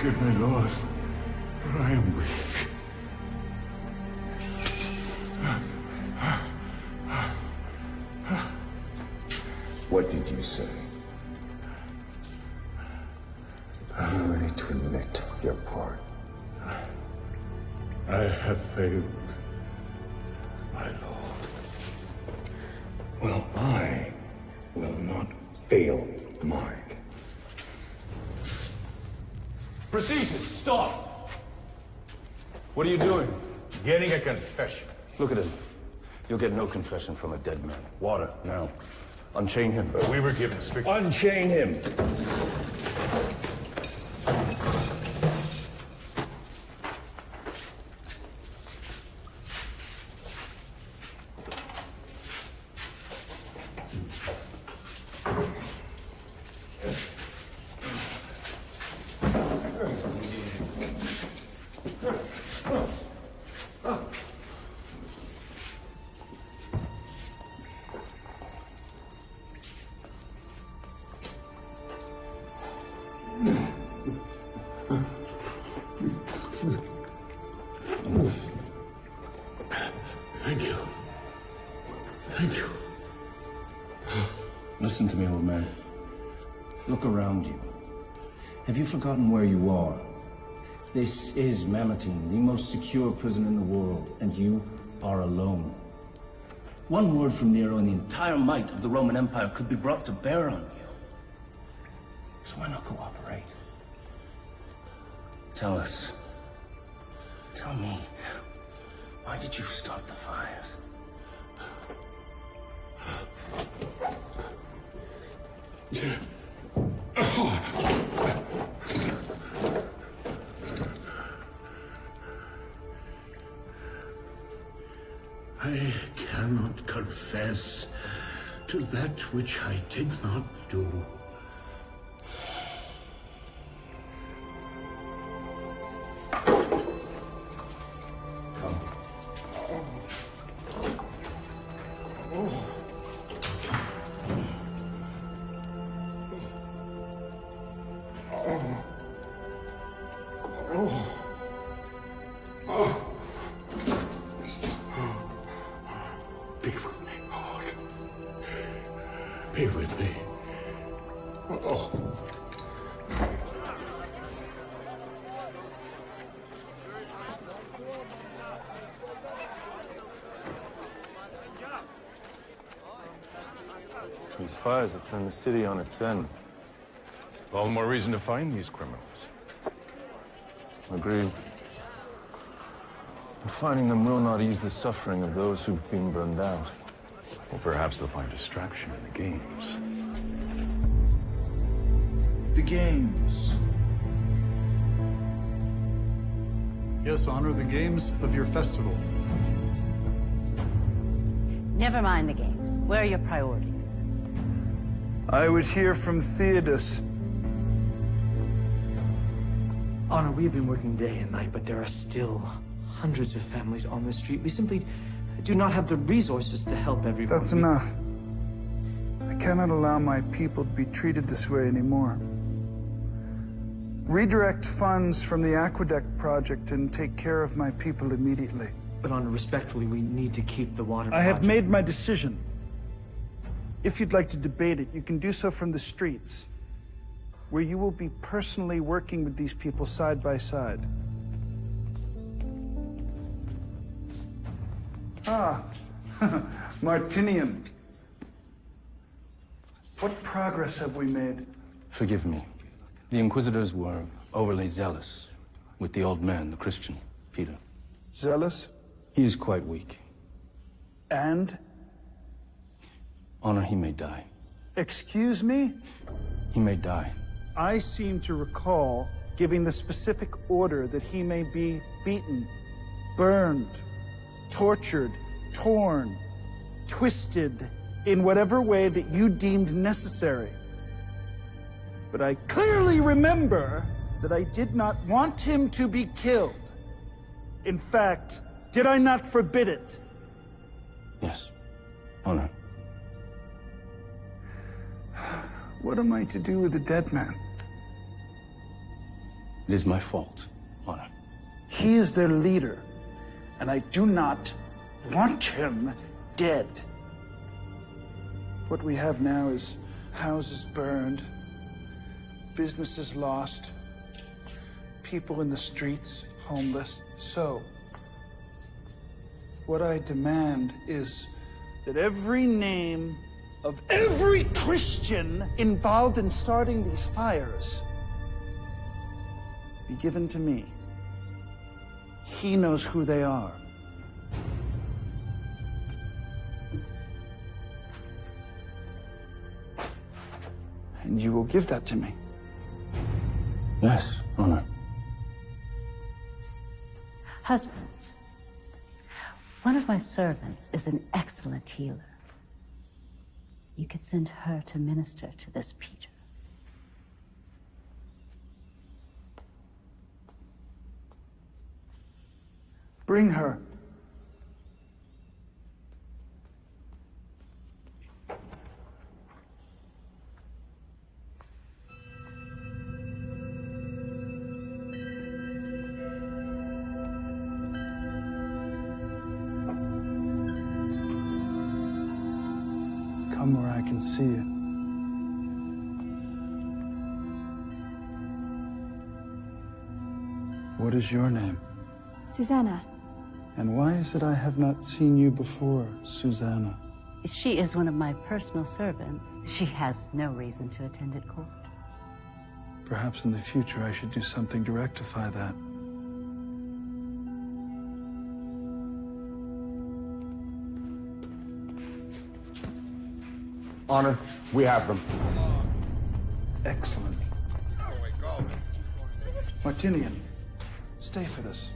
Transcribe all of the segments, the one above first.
Forgive me, Lord, for I am weak. What did you say? Are you ready to admit your part? I have failed, my Lord. Well, I will not fail mine. Procedures, stop! What are you doing? Getting a confession. Look at him. You'll get no confession from a dead man. Water, now. Unchain him. But we were given strict... Unchain him! Thank you. Thank you. Listen to me, old man. Look around you. Have you forgotten where you are? This is Mamertine, the most secure prison in the world, and you are alone. One word from Nero and the entire might of the Roman Empire could be brought to bear on you. So why not cooperate? Tell us. Tell me. Why did you start the fires? I cannot confess to that which I did not do. Be with me, Lord. Be with me. Oh. These fires have turned the city on its end. All the more reason to find these criminals. Agreed. But finding them will not ease the suffering of those who've been burned out. Or perhaps they'll find distraction in the games. The games. Yes, honor the games of your festival. Never mind the games. Where are your priorities? I would hear from Theodos. Honor, we have been working day and night, but there are still hundreds of families on the street. We simply do not have the resources to help everyone. That's enough. I cannot allow my people to be treated this way anymore. Redirect funds from the Aqueduct project and take care of my people immediately. But Honor, respectfully, we need to keep the water I have project. made my decision. If you'd like to debate it, you can do so from the streets, where you will be personally working with these people side by side. Ah, Martinian. What progress have we made? Forgive me. The Inquisitors were overly zealous with the old man, the Christian, Peter. Zealous? He is quite weak. And? Honor, he may die. Excuse me? He may die. I seem to recall giving the specific order that he may be beaten, burned, tortured, torn, twisted, in whatever way that you deemed necessary. But I clearly remember that I did not want him to be killed. In fact, did I not forbid it? Yes, Honor. What am I to do with a dead man? It is my fault, Honor. He is their leader, and I do not want him dead. What we have now is houses burned, businesses lost, people in the streets, homeless. So, what I demand is that every name of every Christian involved in starting these fires be given to me. He knows who they are. And you will give that to me. Yes, Honor. Husband, one of my servants is an excellent healer. You could send her to minister to this Peter. Bring her. Come where I can see you. What is your name? Susanna. And why is it I have not seen you before, Susanna? She is one of my personal servants. She has no reason to attend at court. Perhaps in the future I should do something to rectify that. Honor, we have them. Excellent. Martinian, stay for this.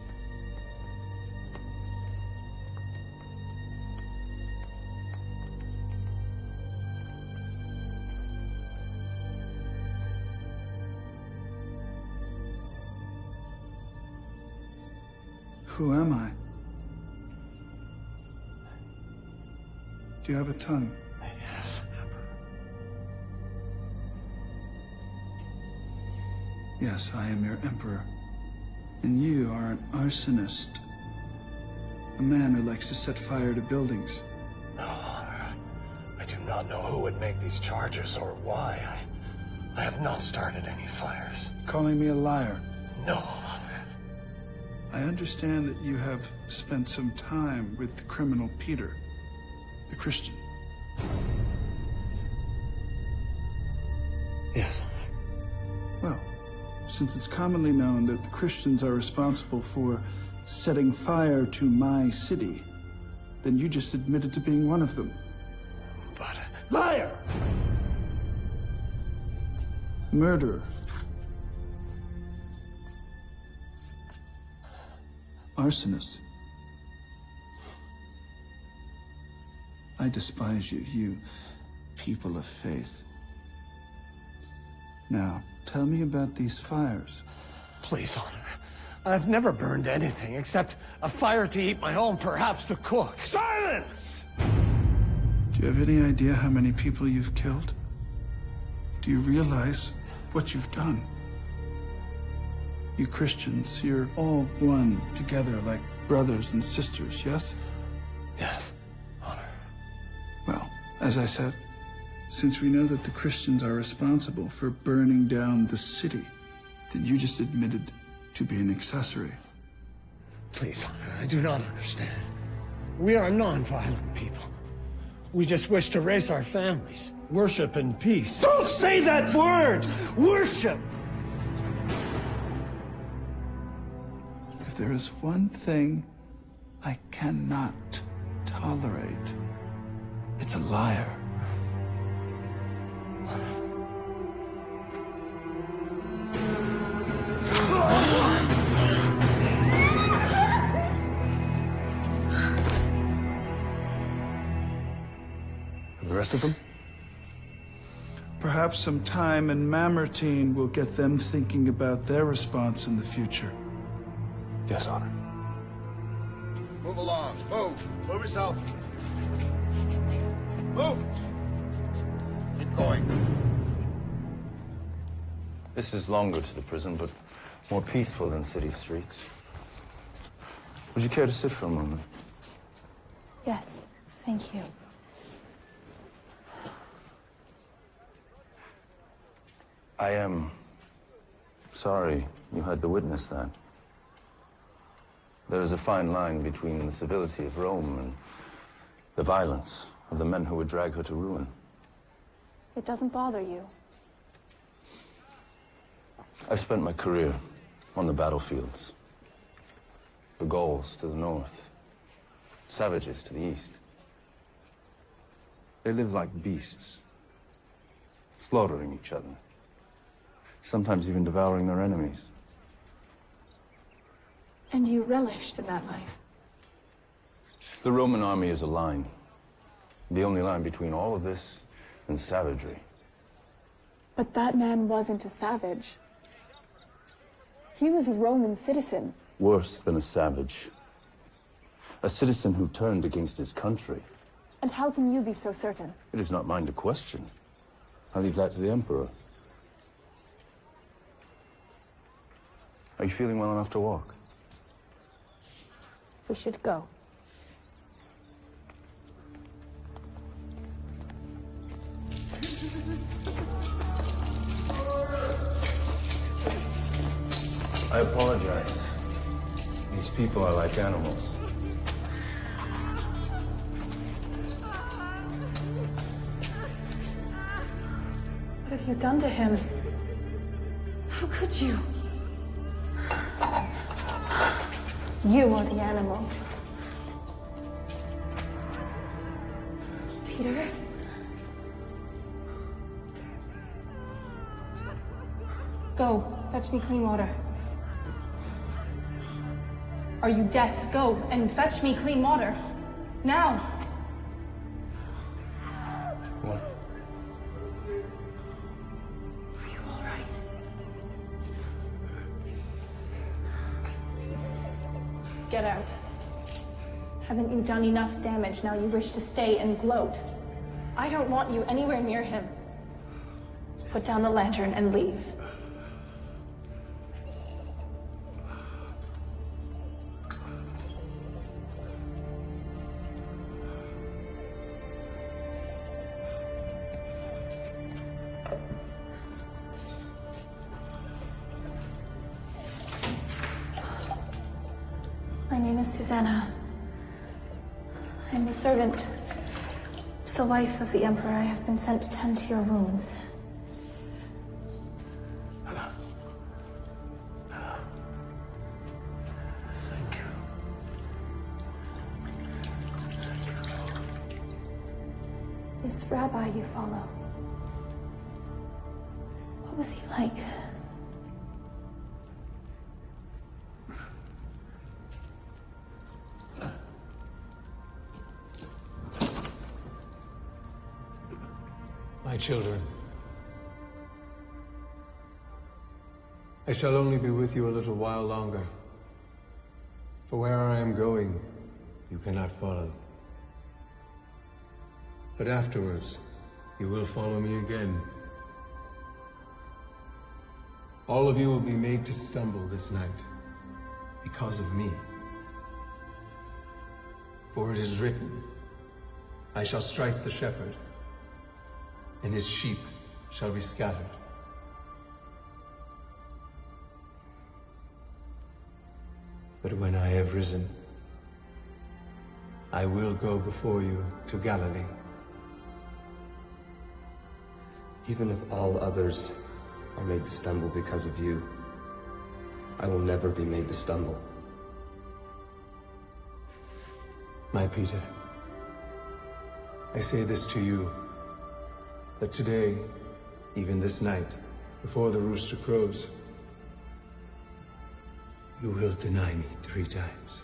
Who am I? Do you have a tongue? Yes, Yes, I am your emperor. And you are an arsonist. A man who likes to set fire to buildings. No, Honor. I do not know who would make these charges or why. I have not started any fires. Calling me a liar. No, Honor. I understand that you have spent some time with the criminal Peter, the Christian. Yes, Honor. Well, since it's commonly known that the Christians are responsible for setting fire to my city, then you just admitted to being one of them. But... Liar! Murderer. Arsonist. I despise you, you people of faith. Now, tell me about these fires. Please, Honor. I've never burned anything except a fire to heat my home, perhaps to cook. Silence! Do you have any idea how many people you've killed? Do you realize what you've done? You Christians, you're all one together like brothers and sisters, yes? Yes, Honor. Well, as I said, since we know that the Christians are responsible for burning down the city, then you just admitted to be an accessory. Please, Honor, I do not understand. We are non-violent people. We just wish to raise our families, worship in peace. Don't say that word! Worship! If there is one thing I cannot tolerate, it's a liar. The rest of them? Perhaps some time in Mamertine will get them thinking about their response in the future. Yes, Honor. Move along. Move. Move yourself. Move. Keep going. This is longer to the prison, but More peaceful than city streets. Would you care to sit for a moment? Yes, thank you. I am sorry you had to witness that. There is a fine line between the civility of Rome and the violence of the men who would drag her to ruin. It doesn't bother you. I've spent my career on the battlefields. The Gauls to the north, savages to the east. They live like beasts, slaughtering each other, sometimes even devouring their enemies. And you relished in that life? The Roman army is a line, the only line between all of this and savagery. But that man wasn't a savage. He was a Roman citizen. Worse than a savage. A citizen who turned against his country. And how can you be so certain? It is not mine to question. I leave that to the Emperor. Are you feeling well enough to walk? We should go. I apologize. These people are like animals. What have you done to him? How could you? You are the animals. Peter? Go, fetch me clean water. Are you deaf? Go and fetch me clean water. Now! What? Are you all right? Get out. Haven't you done enough damage? Now you wish to stay and gloat. I don't want you anywhere near him. Put down the lantern and leave. My name is Susanna. I'm the servant, the wife of the Emperor. I have been sent to tend to your wounds. Thank you. This rabbi you follow, what was he like? My children, I shall only be with you a little while longer, for where I am going, you cannot follow. But afterwards, you will follow me again. All of you will be made to stumble this night, because of me. For it is written, I shall strike the shepherd, and his sheep shall be scattered. But when I have risen, I will go before you to Galilee. Even if all others are made to stumble because of you, I will never be made to stumble. My Peter, I say this to you, that today, even this night, before the rooster crows, you will deny me 3 times.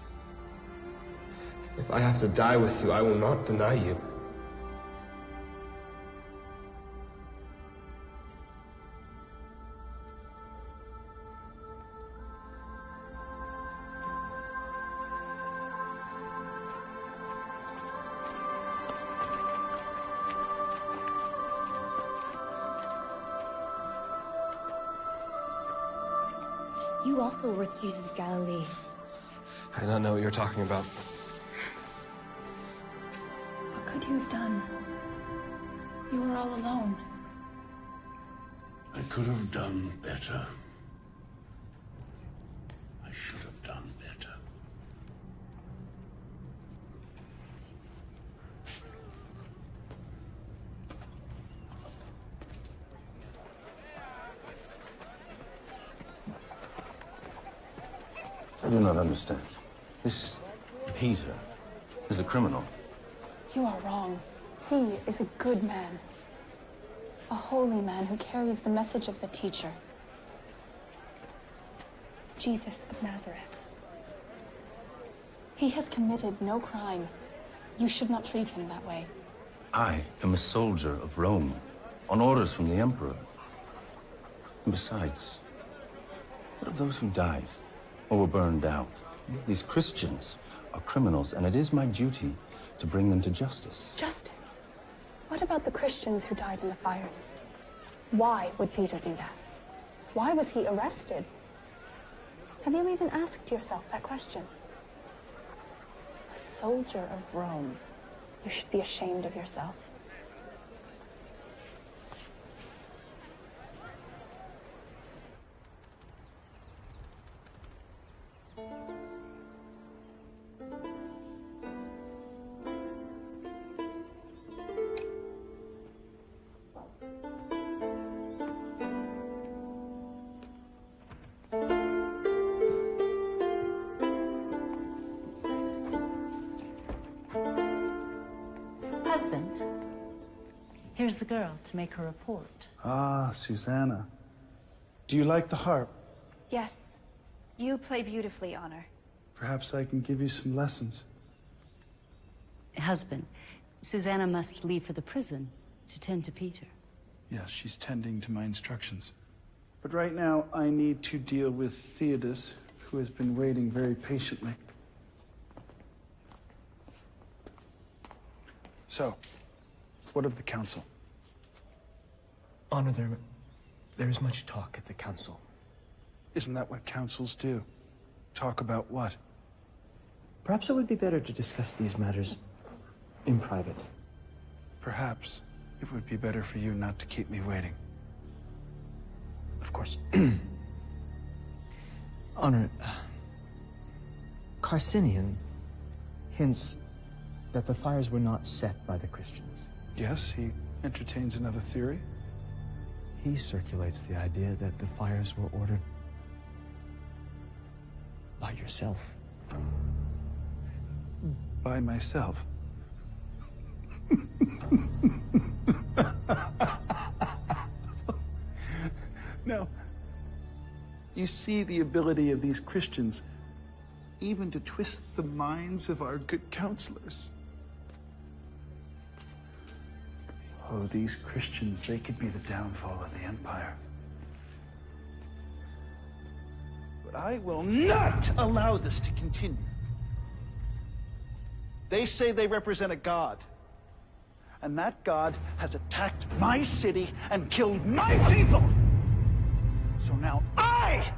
If I have to die with you, I will not deny you. You also were with Jesus of Galilee. I do not know what you're talking about. What could you have done? You were all alone. I could have done better. I should have done better. I do not understand. This Peter is a criminal. You are wrong. He is a good man. A holy man who carries the message of the teacher. Jesus of Nazareth. He has committed no crime. You should not treat him that way. I am a soldier of Rome, on orders from the Emperor. And besides, what of those who died or were burned out? These Christians are criminals, and it is my duty to bring them to justice. Justice? What about the Christians who died in the fires? Why would Peter do that? Why was he arrested? Have you even asked yourself that question? A soldier of Rome. You should be ashamed of yourself. Husband, here's the girl to make her report. Ah, Susanna. Do you like the harp? Yes. You play beautifully, Honor. Perhaps I can give you some lessons. Husband, Susanna must leave for the prison to tend to Peter. Yes, she's tending to my instructions. But right now, I need to deal with Theodos, who has been waiting very patiently. So, what of the council? Honor, there is much talk at the council. Isn't that what councils do? Talk about what? Perhaps it would be better to discuss these matters in private. Perhaps it would be better for you not to keep me waiting. Of course. Honor, Carcinian hints that the fires were not set by the Christians. Yes, he entertains another theory. He circulates the idea that the fires were ordered by yourself. By myself? Now, you see the ability of these Christians even to twist the minds of our good counselors. Oh, these Christians, they could be the downfall of the empire. But I will not allow this to continue. They say they represent a god. And that god has attacked my city and killed my people. So now I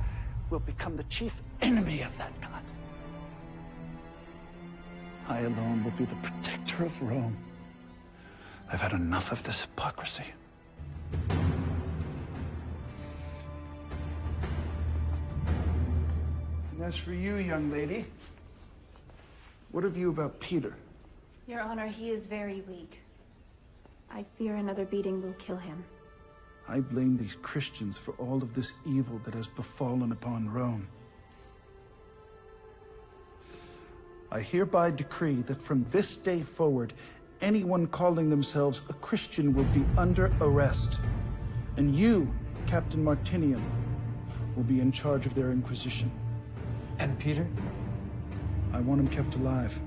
will become the chief enemy of that god. I alone will be the protector of Rome. I've had enough of this hypocrisy. And as for you, young lady, what have you about Peter? Your Honor, he is very weak. I fear another beating will kill him. I blame these Christians for all of this evil that has befallen upon Rome. I hereby decree that from this day forward, anyone calling themselves a Christian will be under arrest. And you, Captain Martinian, will be in charge of their inquisition. And Peter? I want him kept alive.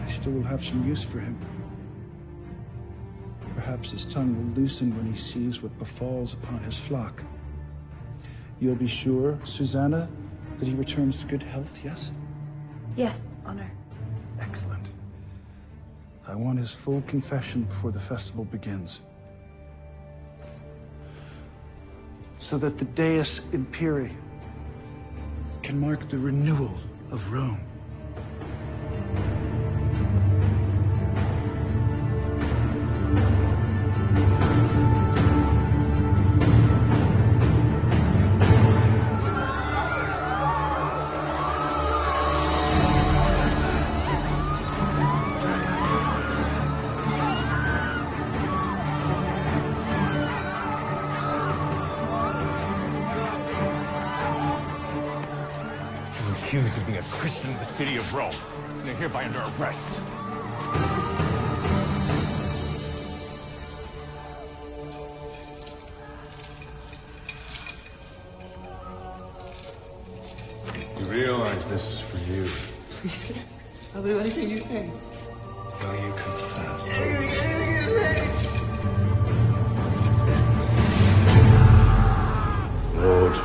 I still will have some use for him. Perhaps his tongue will loosen when he sees what befalls upon his flock. You'll be sure, Susanna, that he returns to good health, yes? Yes, Honor. Excellent. I want his full confession before the festival begins. So that the Deus Imperii can mark the renewal of Rome. Accused of being a Christian in the city of Rome. They're hereby under arrest. You realize this is for you. Please, I'll do anything you say. Will you confess? Lord,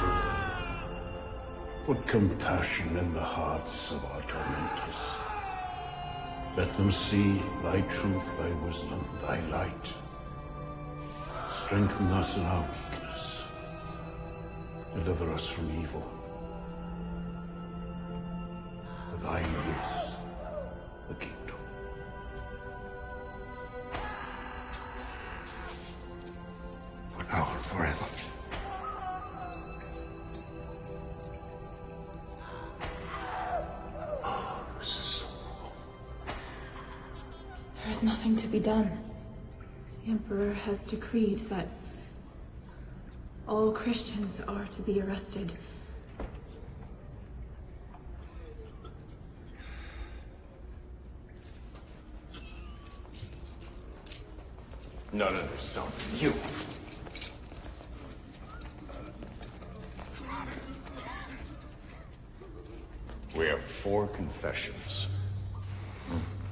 put compassion in the hearts of our tormentors. Let them see thy truth, thy wisdom, thy light. Strengthen us in our weakness. Deliver us from evil. For thine is the kingdom. For now and forever. There is nothing to be done. The Emperor has decreed that all Christians are to be arrested. None of yourself, you. We have 4 confessions.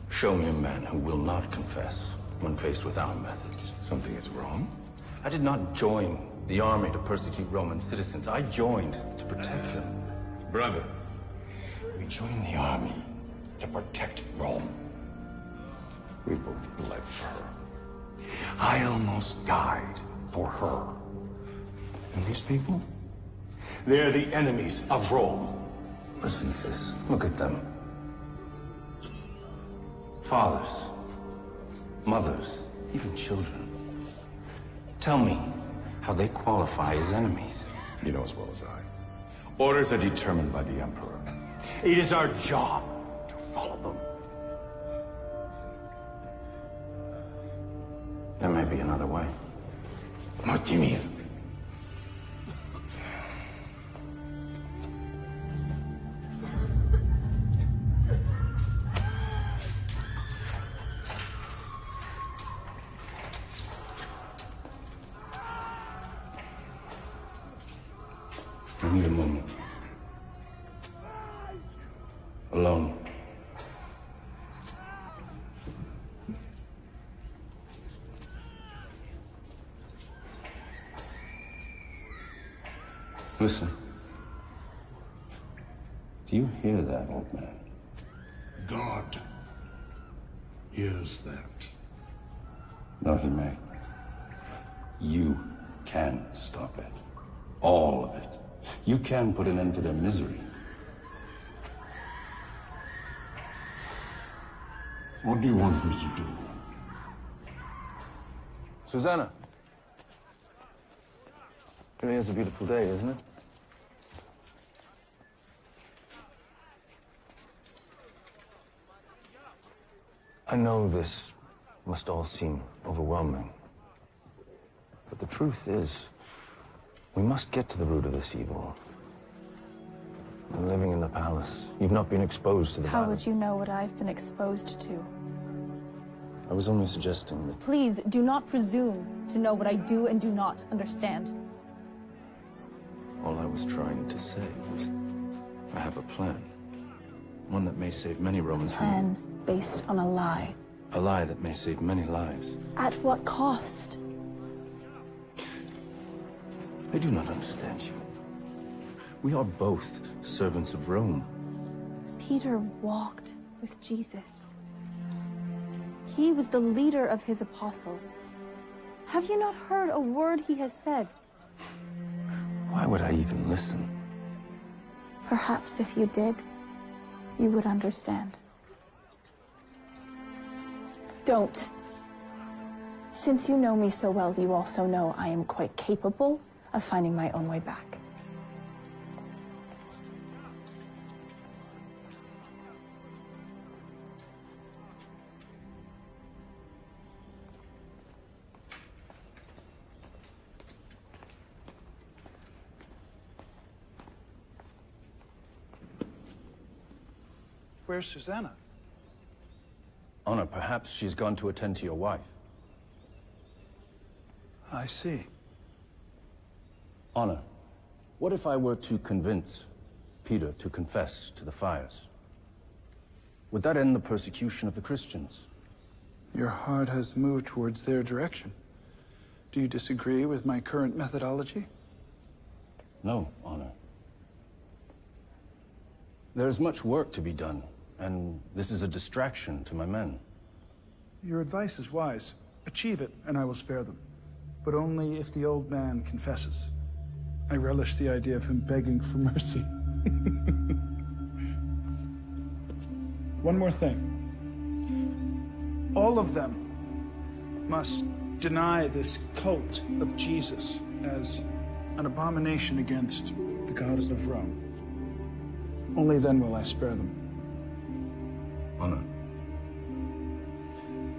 Show me a man who will not confess when faced with our methods. Something is wrong? I did not join the army to persecute Roman citizens. I joined to protect them. Brother, we joined the army to protect Rome. We both bled for her. I almost died for her. And these people? They're the enemies of Rome. Listen, sis, look at them. Fathers, mothers, even children. Tell me how they qualify as enemies. You know as well as I. Orders are determined by the Emperor. It is our job to follow them. There may be another way. What do you mean? I need a moment. Alone. Listen. Do you hear that, old man? God hears that. No, he may. You can stop it. All of it. You can put an end to their misery. What do you want me to do? Susanna. Really is a beautiful day, isn't it? I know this must all seem overwhelming. But the truth is, we must get to the root of this evil. You're living in the palace. You've not been exposed to the How violence. would you know what I've been exposed to? I was only suggesting that... Please, do not presume to know what I do and do not understand. All I was trying to say was, I have a plan. One that may save many Romans from... Plan based on a lie. A lie that may save many lives. At what cost? I do not understand you. We are both servants of Rome. Peter walked with Jesus. He was the leader of his apostles. Have you not heard a word he has said? Why would I even listen? Perhaps if you did, you would understand. Don't. Since you know me so well, you also know I am quite capable of finding my own way back. Where's Susanna? Honor, perhaps she's gone to attend to your wife. I see. Honor, what if I were to convince Peter to confess to the fires? Would that end the persecution of the Christians? Your heart has moved towards their direction. Do you disagree with my current methodology? No, Honor. There is much work to be done, and this is a distraction to my men. Your advice is wise. Achieve it, and I will spare them. But only if the old man confesses. I relish the idea of him begging for mercy. One more thing. All of them must deny this cult of Jesus as an abomination against the gods of Rome. Only then will I spare them. Honor.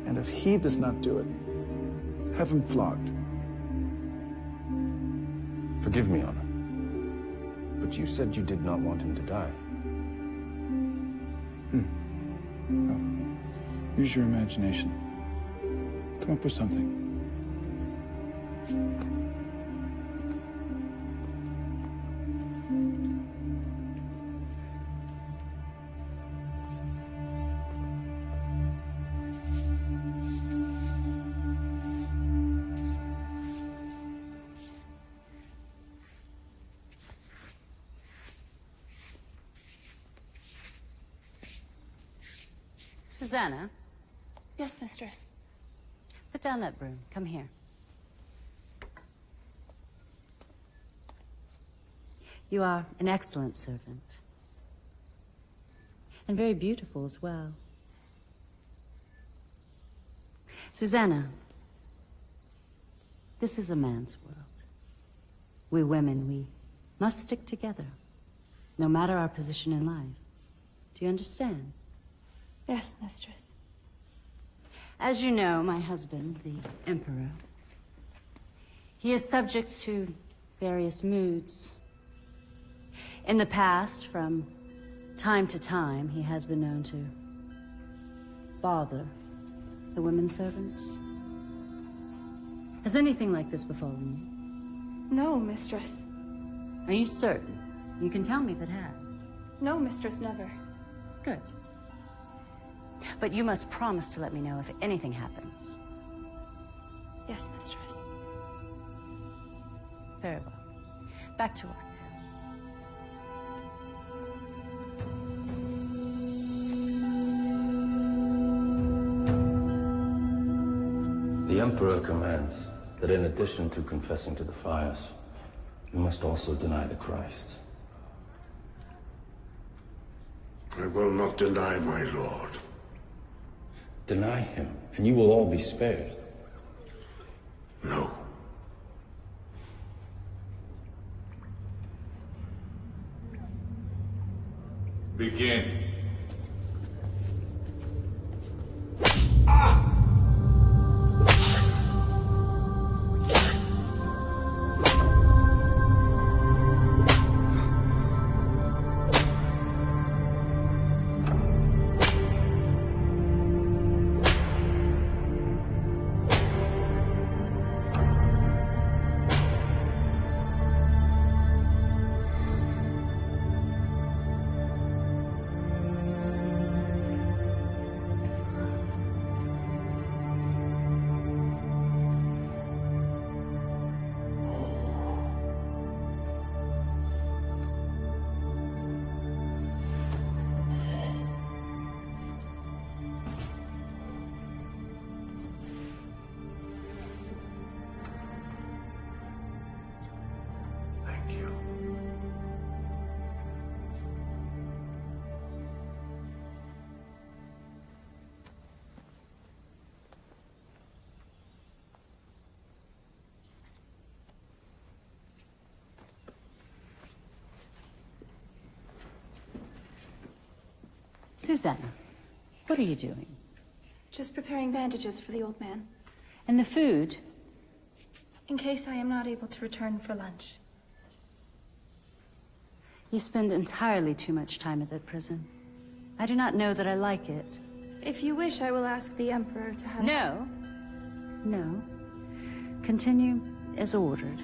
And if he does not do it, have him flogged. Forgive me, Honor. But you said you did not want him to die. Well, use your imagination. Come up with something. Susanna? Yes, mistress. Put down that broom. Come here. You are an excellent servant. And very beautiful as well. Susanna, this is a man's world. We women, we must stick together, no matter our position in life. Do you understand? Yes, mistress. As you know, my husband, the Emperor, he is subject to various moods. In the past, from time to time, he has been known to bother the women servants. Has anything like this befallen you? No, mistress. Are you certain? You can tell me if it has. No, mistress, never. Good. But you must promise to let me know if anything happens. Yes, mistress. Very well. Back to work. The Emperor commands that in addition to confessing to the fires, you must also deny the Christ. I will not deny my Lord. Deny him, and you will all be spared. No. Begin. Susanna, what are you doing? Just preparing bandages for the old man. And the food? In case I am not able to return for lunch. You spend entirely too much time at that prison. I do not know that I like it. If you wish, I will ask the Emperor to have... No. No. Continue as ordered.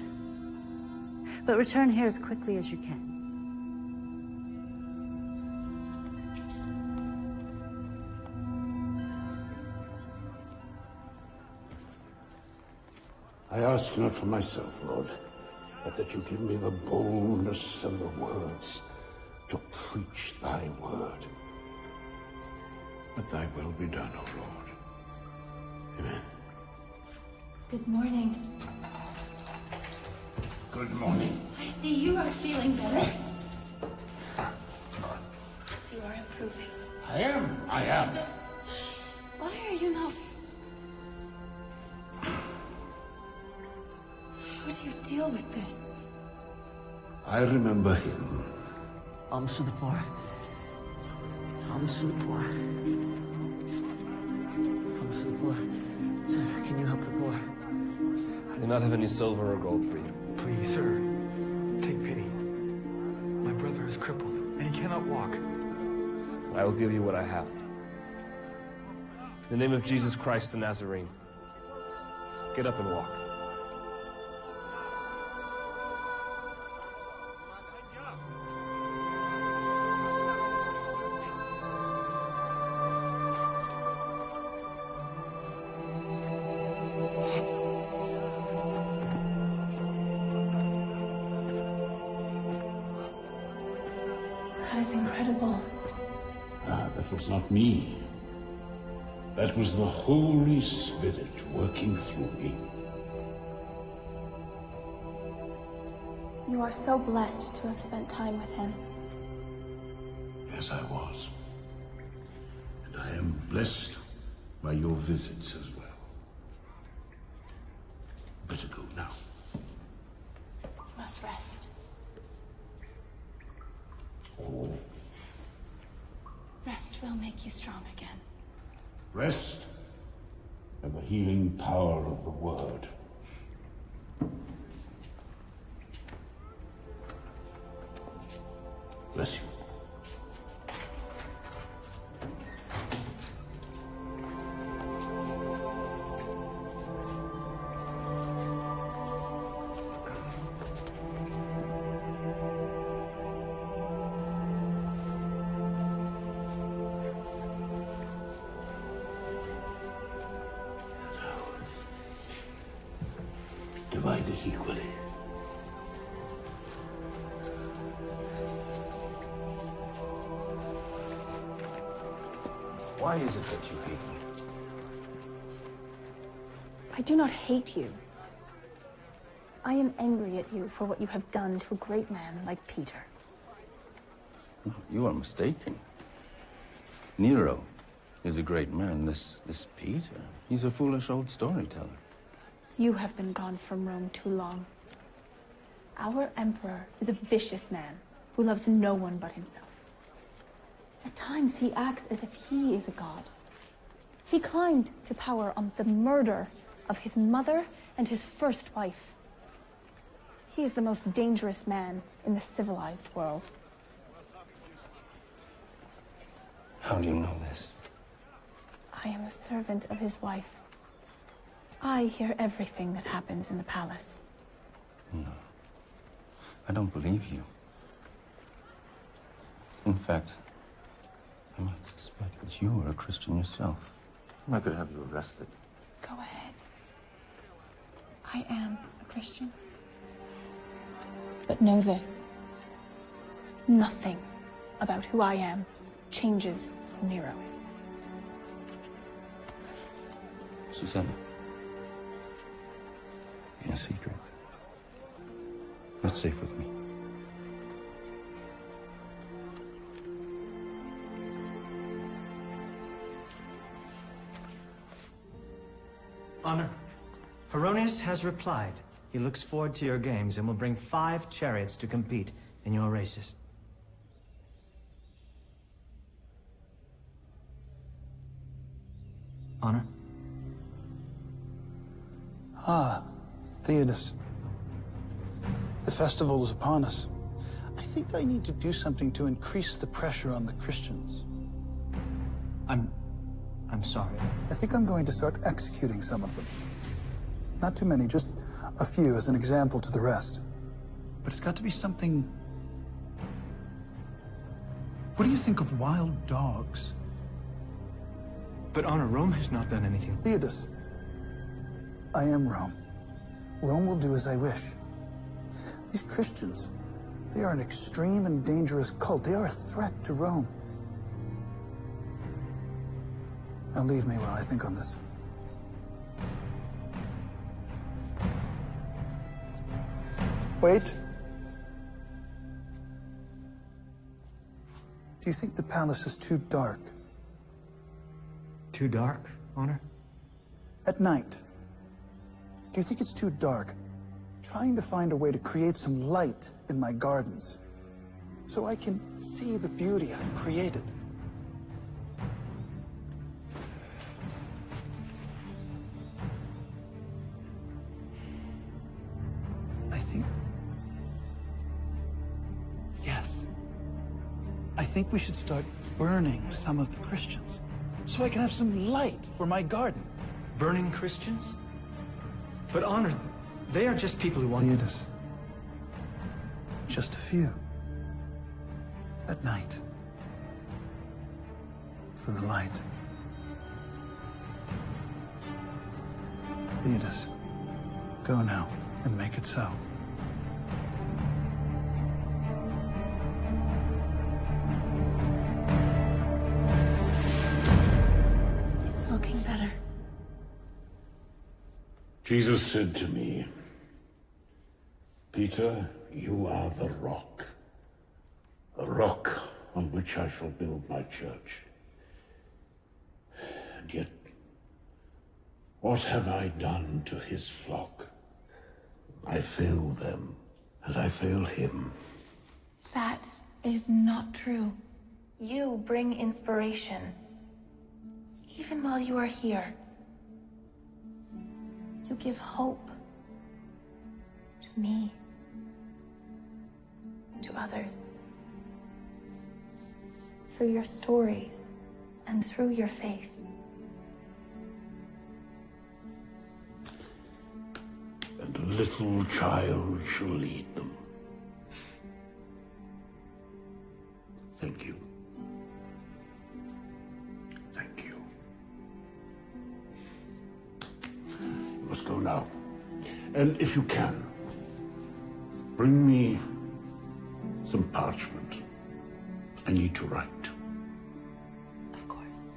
But return here as quickly as you can. I ask not for myself, Lord, but that you give me the boldness and the words to preach thy word. But thy will be done, O Lord. Amen. Good morning. Good morning. I see you are feeling better. You are improving. I am. Why are you not... How do you deal with this? I remember him. Alms to the poor. Alms to the poor. Alms to the poor. Sir, can you help the poor? I do not have any silver or gold for you. Please, sir, take pity. My brother is crippled, and he cannot walk. I will give you what I have. In the name of Jesus Christ the Nazarene, get up and walk. That is incredible. That was not me. That was the Holy Spirit working through me. You are so blessed to have spent time with him. Yes, I was. And I am blessed by your visits as well. Better go now. You must rest. Oh. Rest will make you strong again. Rest and the healing power of the word. Bless you. Divide it equally. Why is it that you hate me? I do not hate you. I am angry at you for what you have done to a great man like Peter. You are mistaken. Nero is a great man. This Peter, he's a foolish old storyteller. You have been gone from Rome too long. Our emperor is a vicious man who loves no one but himself. At times, he acts as if he is a god. He climbed to power on the murder of his mother and his first wife. He is the most dangerous man in the civilized world. How do you know this? I am a servant of his wife. I hear everything that happens in the palace. No. I don't believe you. In fact, I might suspect that you are a Christian yourself. I could have you arrested. Go ahead. I am a Christian. But know this. Nothing about who I am changes who Nero is. Susanna. In a secret. It's safe with me. Honor, Heronius has replied. He looks forward to your games and will bring 5 chariots to compete in your races. Honor? Ah, Theodos. The festival is upon us. I think I need to do something to increase the pressure on the Christians. I'm sorry. I think I'm going to start executing some of them. Not too many, just a few as an example to the rest. But it's got to be something... What do you think of wild dogs? But Honor, Rome has not done anything. Theodos, I am Rome. Rome will do as I wish. These Christians, they are an extreme and dangerous cult. They are a threat to Rome. Now leave me while I think on this. Wait. Do you think the palace is too dark? Too dark, Honor? At night. Do you think it's too dark? Trying to find a way to create some light in my gardens so I can see the beauty I've created. I think we should start burning some of the Christians so I can have some light for my garden. Burning Christians? But Honor, they are just people who want... Theodos. Just a few. At night. For the light. Theodos, go now and make it so. Jesus said to me, Peter, you are the rock on which I shall build my church. And yet, what have I done to his flock? I fail them, and I fail him. That is not true. You bring inspiration, even while you are here. You give hope to me, to others, through your stories and through your faith. And a little child shall lead them. Thank you. Thank you. You must go now. And if you can, bring me some parchment. I need to write. Of course.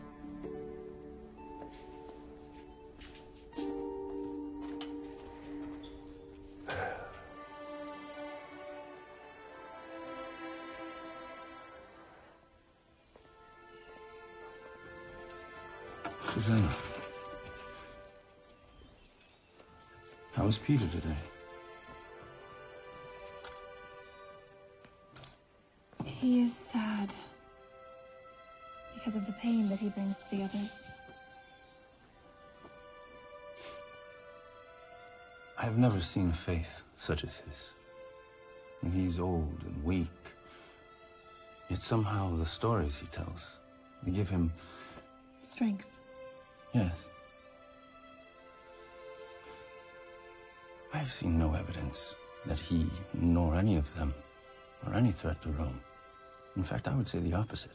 Susanna, how is Peter today? He is sad because of the pain that he brings to the others. I have never seen a faith such as his. And he's old and weak. Yet somehow the stories he tells, they give him... Strength. Yes. I have seen no evidence that he, nor any of them, are any threat to Rome. In fact, I would say the opposite.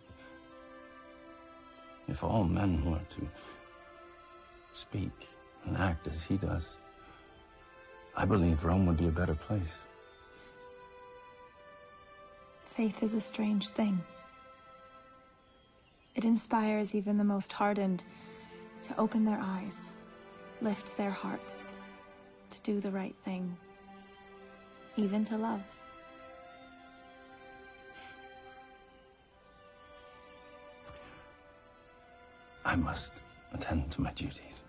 If all men were to speak and act as he does, I believe Rome would be a better place. Faith is a strange thing. It inspires even the most hardened to open their eyes, lift their hearts, to do the right thing, even to love. I must attend to my duties.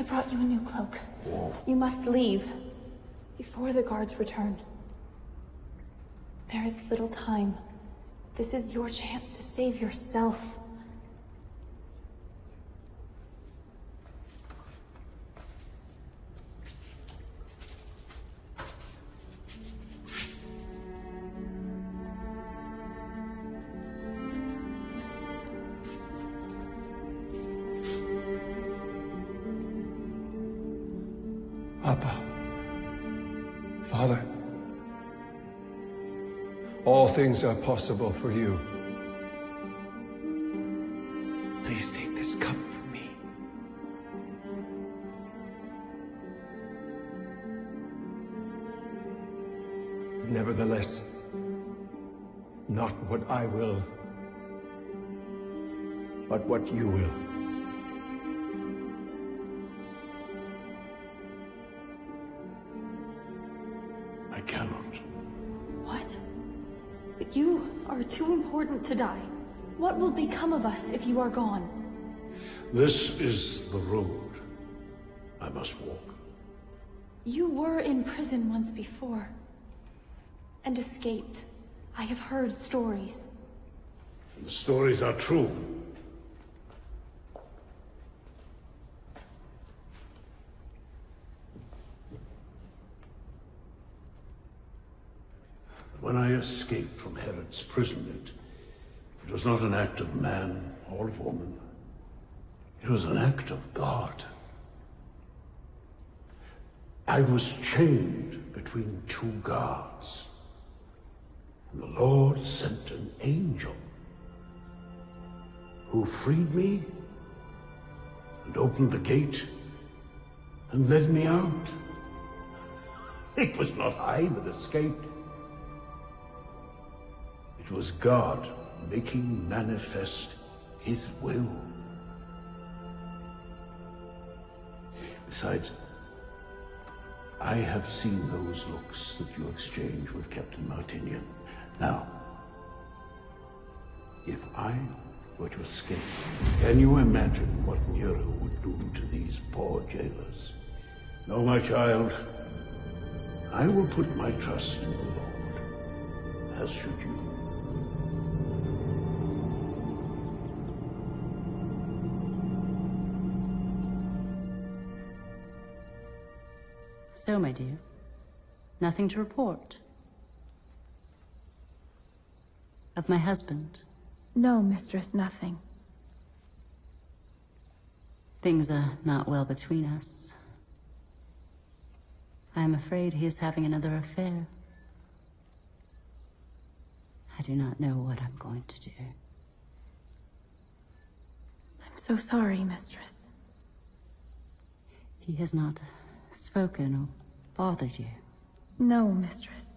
I brought you a new cloak. You must leave before the guards return. There is little time. This is your chance to save yourself. Abba, Father, all things are possible for you. Please take this cup from me. Nevertheless, not what I will, but what you will. I cannot. What? But you are too important to die. What will become of us if you are gone? This is the road I must walk. You were in prison once before. And escaped. I have heard stories. The stories are true. When I escaped from Herod's prison, it was not an act of man or of woman. It was an act of God. I was chained between two guards. And the Lord sent an angel who freed me and opened the gate and led me out. It was not I that escaped. It was God making manifest his will. Besides, I have seen those looks that you exchanged with Captain Martinian. Now, if I were to escape, can you imagine what Nero would do to these poor jailers? No, my child, I will put my trust in the Lord, as should you. So, my dear, nothing to report? Of my husband? No, mistress, nothing. Things are not well between us. I am afraid he is having another affair. I do not know what I'm going to do. I'm so sorry, mistress. He has not spoken or bothered you? No, mistress.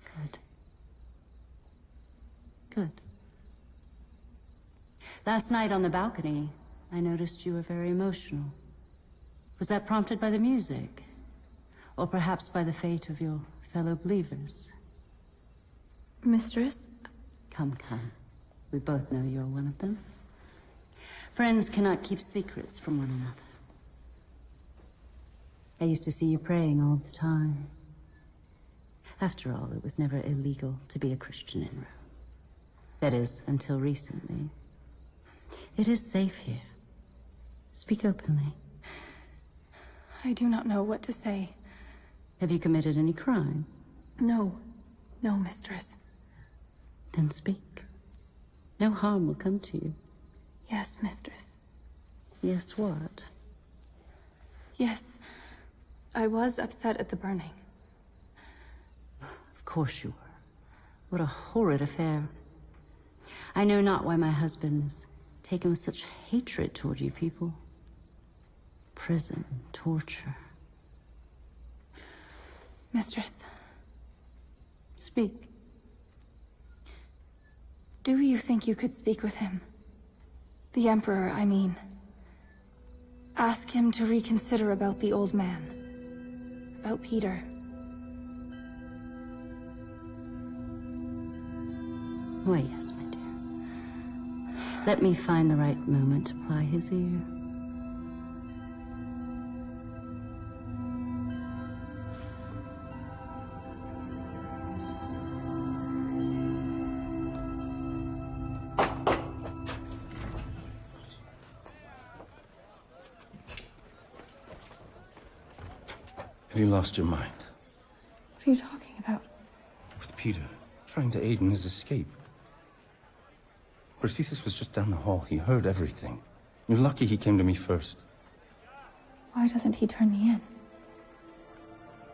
Good. Good. Last night on the balcony, I noticed you were very emotional. Was that prompted by the music? Or perhaps by the fate of your fellow believers? Mistress? Come. We both know you're one of them. Friends cannot keep secrets from one another. I used to see you praying all the time. After all, it was never illegal to be a Christian in Rome. That is, until recently. It is safe here. Speak openly. I do not know what to say. Have you committed any crime? No, mistress. Then speak. No harm will come to you. Yes, mistress. Yes, what? Yes, I was upset at the burning. Of course you were. What a horrid affair. I know not why my husband is taken with such hatred toward you people. Prison, torture. Mistress. Speak. Do you think you could speak with him? The Emperor, I mean. Ask him to reconsider about the old man. About Peter. Why, yes, my dear. Let me find the right moment to ply his ear. Have you lost your mind? What are you talking about? With Peter, trying to aid in his escape. Perseus was just down the hall. He heard everything. You're lucky he came to me first. Why doesn't he turn me in?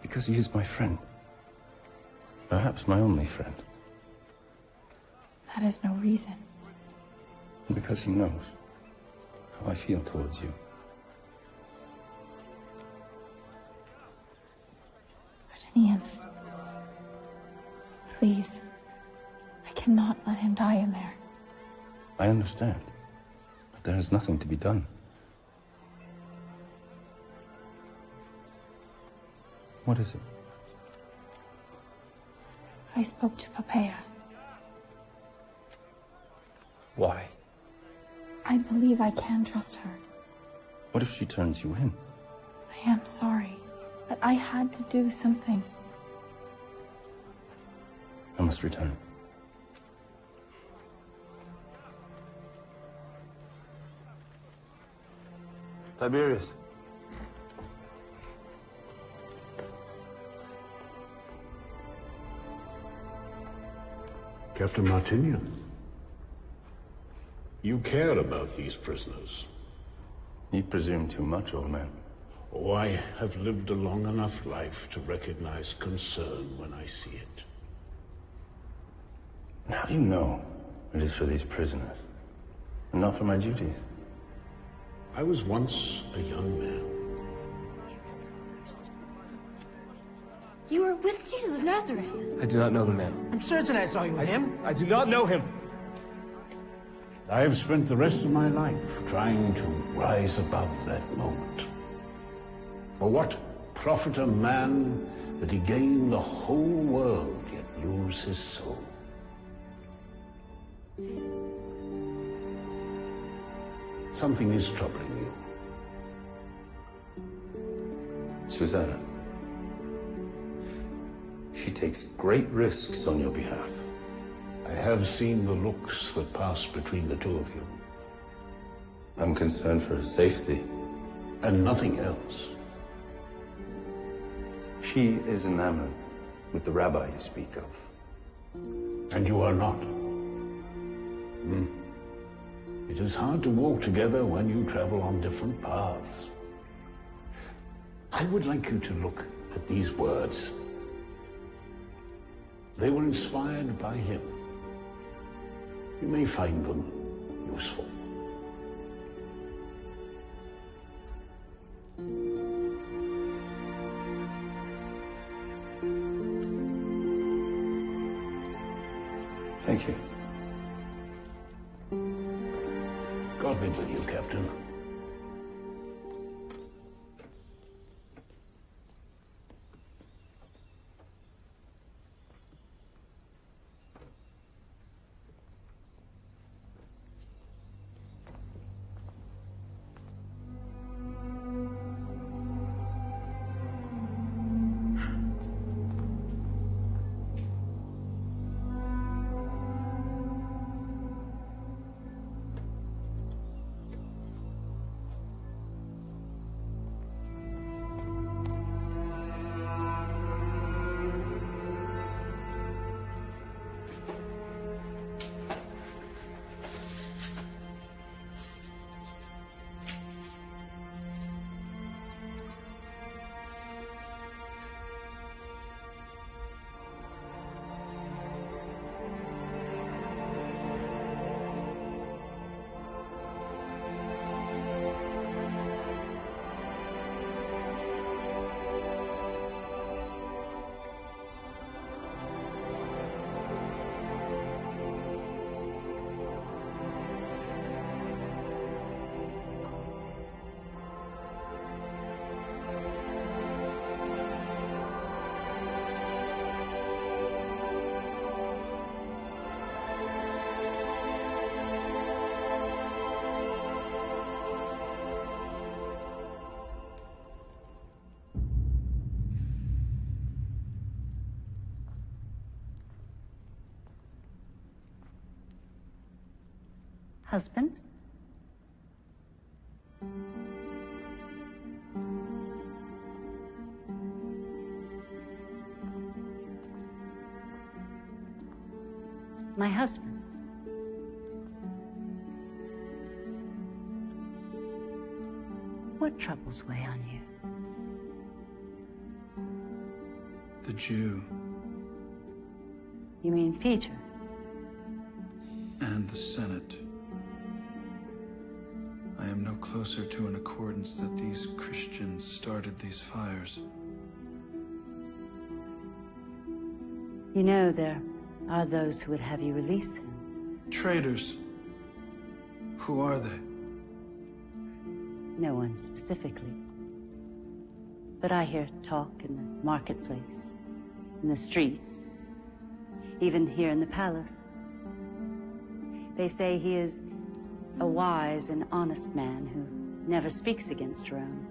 Because he is my friend. Perhaps my only friend. That is no reason. And because he knows how I feel towards you. Ian, please. I cannot let him die in there. I understand, but there is nothing to be done. What is it? I spoke to Popea. Why? I believe I can trust her. What if she turns you in? I am sorry, but I had to do something. I must return. Tiberius. Captain Martinian, you care about these prisoners. You presume too much, old man. Oh, I have lived a long enough life to recognize concern when I see it. And how do you know it is for these prisoners, and not for my duties? I was once a young man. You were with Jesus of Nazareth. I do not know the man. I'm certain I saw you with him. I do not know him. I have spent the rest of my life trying to rise above that moment. For what profit a man that he gain the whole world yet lose his soul? Something is troubling you. Susanna. She takes great risks on your behalf. I have seen the looks that pass between the two of you. I'm concerned for her safety. And nothing else. She is enamored with the rabbi you speak of. And you are not. It is hard to walk together when you travel on different paths. I would like you to look at these words. They were inspired by him. You may find them useful. Thank you. God be with you, Captain. Husband? My husband. What troubles weigh on you? The Jew. You mean Peter? And the Senate. I am no closer to an accordance that these Christians started these fires. You know, there are those who would have you release him. Traitors. Who are they? No one specifically. But I hear talk in the marketplace, in the streets, even here in the palace. They say he is a wise and honest man who never speaks against Rome.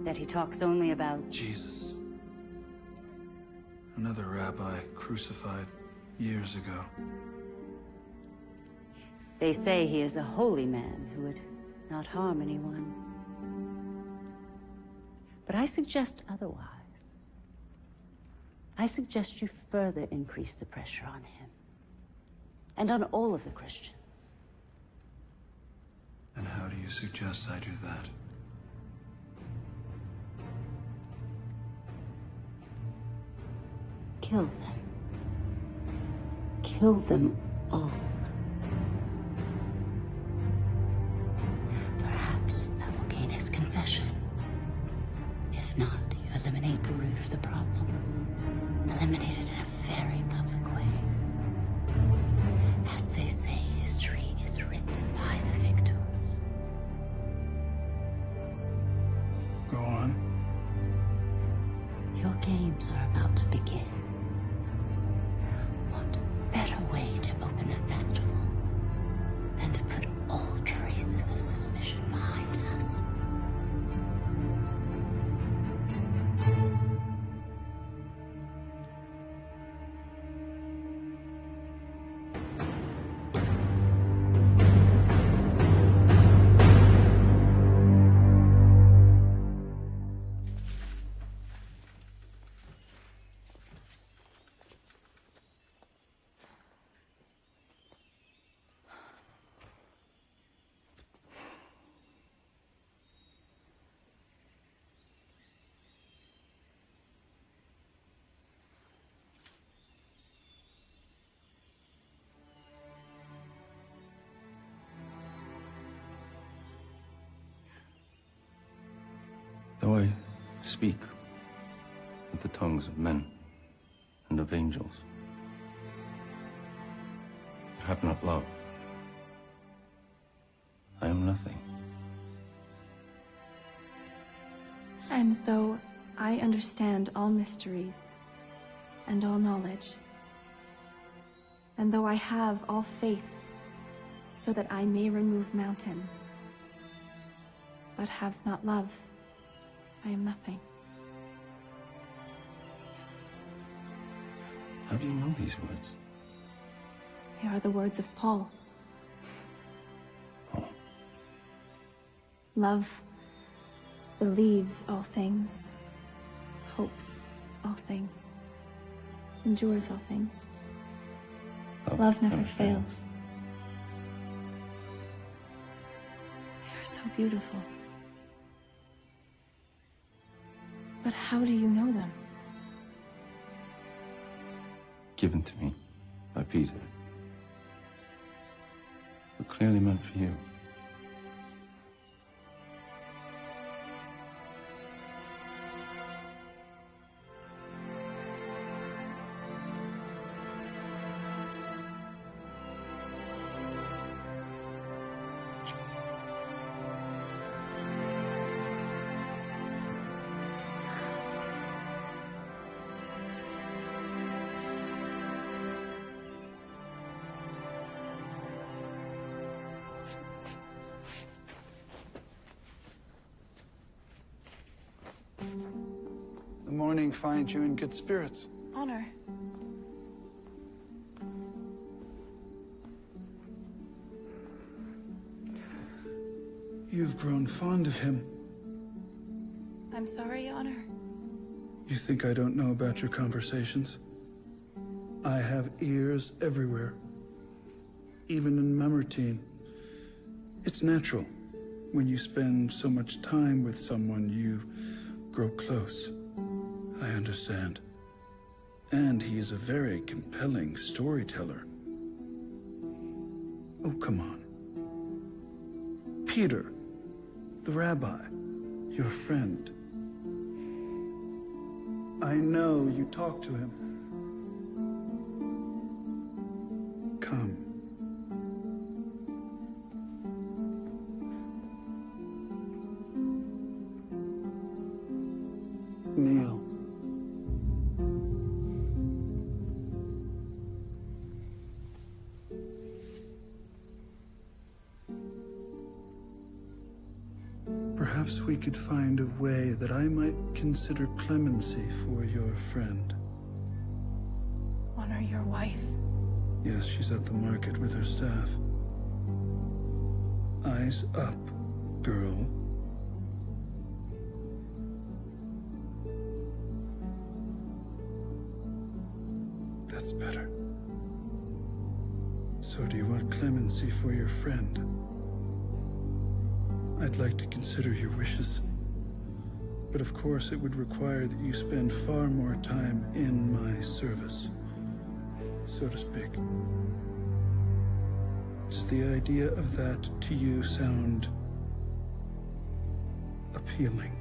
That he talks only about Jesus. Another rabbi crucified years ago. They say he is a holy man who would not harm anyone. But I suggest otherwise. I suggest you further increase the pressure on him. And on all of the Christians. And how do you suggest I do that? Kill them. Kill them all. Perhaps that will gain his confession. If not, you eliminate the root of the problem. Eliminate it in a very public way. As they say, history is written by the victors. Go on. Your games are about to begin. What better way to open the festival than to put all traces of suspicion behind us? Though I speak with the tongues of men and of angels, I have not love. nothing. And though I understand all mysteries and all knowledge, and though I have all faith so that I may remove mountains, but have not love, I am nothing. How do you know these words? They are the words of Paul. Oh. Love believes all things, hopes all things, endures all things. Love never fails. They are so beautiful. But how do you know them? Given to me by Peter. But clearly meant for you. The morning finds you in good spirits. Honor. You've grown fond of him. I'm sorry, Honor. You think I don't know about your conversations? I have ears everywhere. Even in Mamertine. It's natural. When you spend so much time with someone, you grow close. I understand. And he is a very compelling storyteller. Oh, come on. Peter, the rabbi, your friend. I know you talk to him. Come. Kneel. Perhaps we could find a way that I might consider clemency for your friend. Honor your wife. Yes, she's at the market with her staff. Eyes up, girl. That's better. So do you want clemency for your friend? I'd like to consider your wishes. But of course, it would require that you spend far more time in my service, so to speak. Does the idea of that to you sound appealing?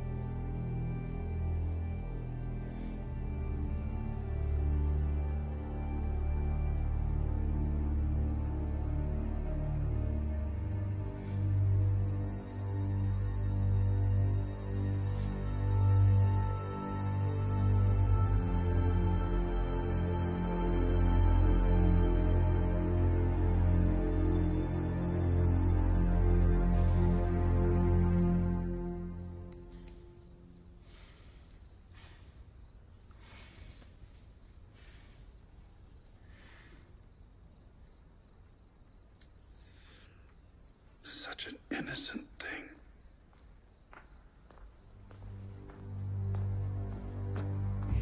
Such an innocent thing.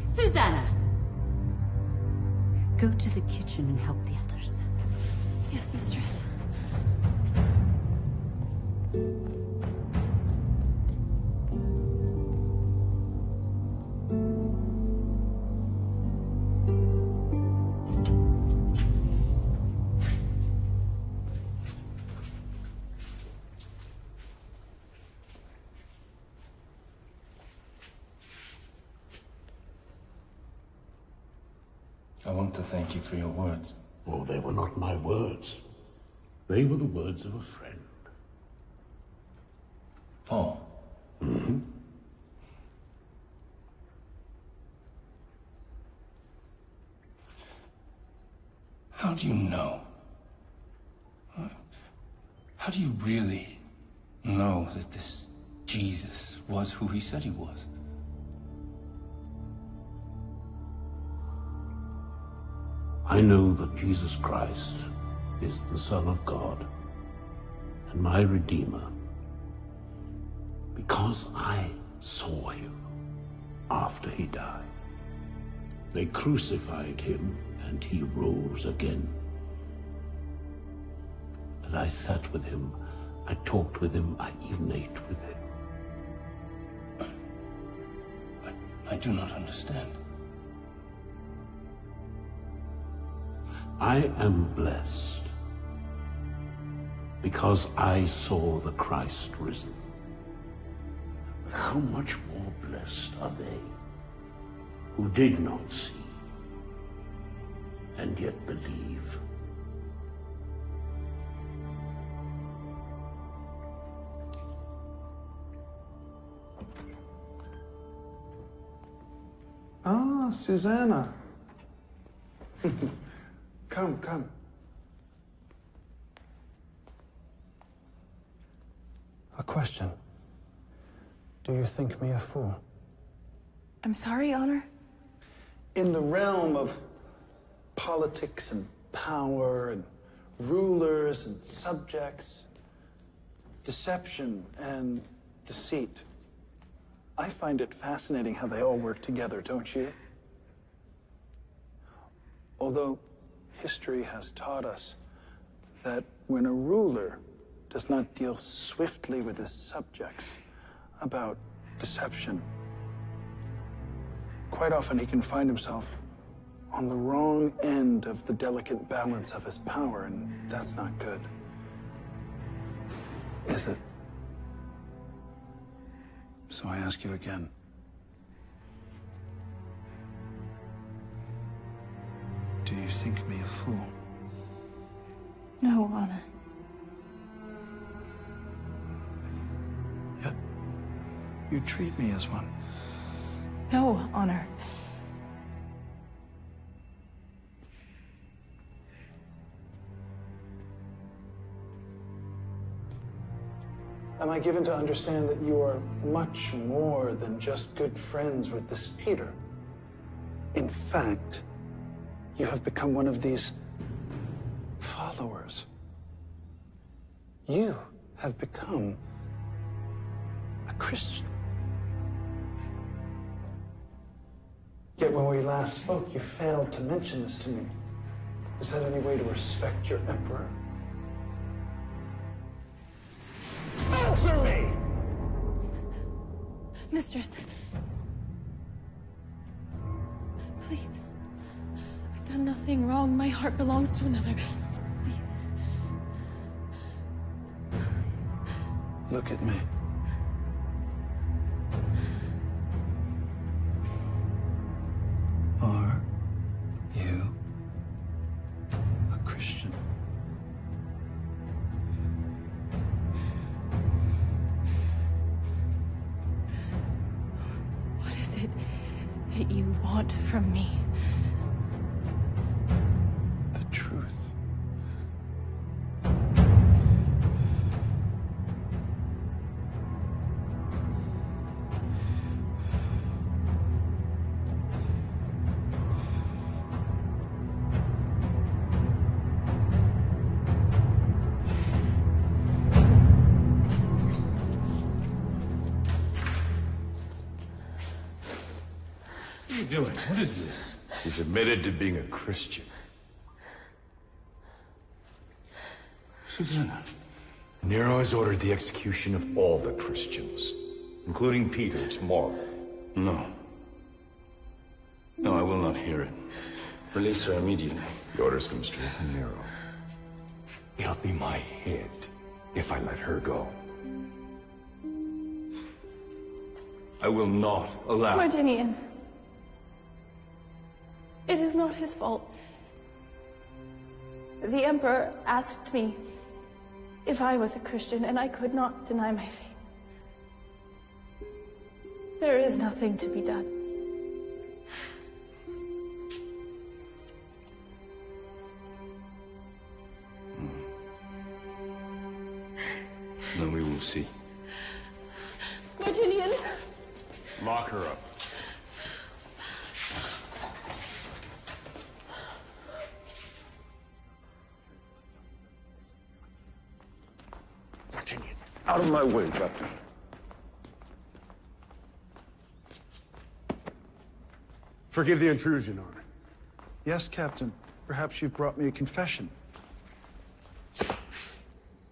Susanna! Go to the kitchen and help the others. Yes, mistress. I want to thank you for your words. Oh, they were not my words. They were the words of a friend. Paul. Mm-hmm. How do you know? How do you really know that this Jesus was who he said he was? I know that Jesus Christ is the Son of God and my Redeemer because I saw him after he died. They crucified him and he rose again. And I sat with him, I talked with him, I even ate with him. I do not understand. I am blessed because I saw the Christ risen. But how much more blessed are they who did not see and yet believe? Ah, Susanna. Come, come. A question. Do you think me a fool? I'm sorry, Honor? In the realm of politics and power and rulers and subjects, deception and deceit, I find it fascinating how they all work together, don't you? Although history has taught us that when a ruler does not deal swiftly with his subjects about deception, quite often he can find himself on the wrong end of the delicate balance of his power, and that's not good, is it? So I ask you again. Do you think me a fool? No, Honor. Yet, you treat me as one. No, Honor. Am I given to understand that you are much more than just good friends with this Peter? In fact, you have become one of these followers. You have become a Christian. Yet when we last spoke, you failed to mention this to me. Is that any way to respect your emperor? Answer me! Mistress. Please. I've done nothing wrong. My heart belongs to another. Please. Look at me. Are you a Christian? What is it that you want from me? The truth. What are you doing? What is this? He's admitted to being a Christian. Susanna. Nero has ordered the execution of all the Christians, including Peter, tomorrow. No. No, I will not hear it. Release her immediately. The orders come straight from Nero. It'll be my head if I let her go. I will not allow... Mardinian. It is not his fault. The Emperor asked me if I was a Christian, and I could not deny my faith. There is nothing to be done. Then we will see. Martinian! Lock her up. Out of my way, Captain. Forgive the intrusion, Honor. Yes, Captain. Perhaps you've brought me a confession.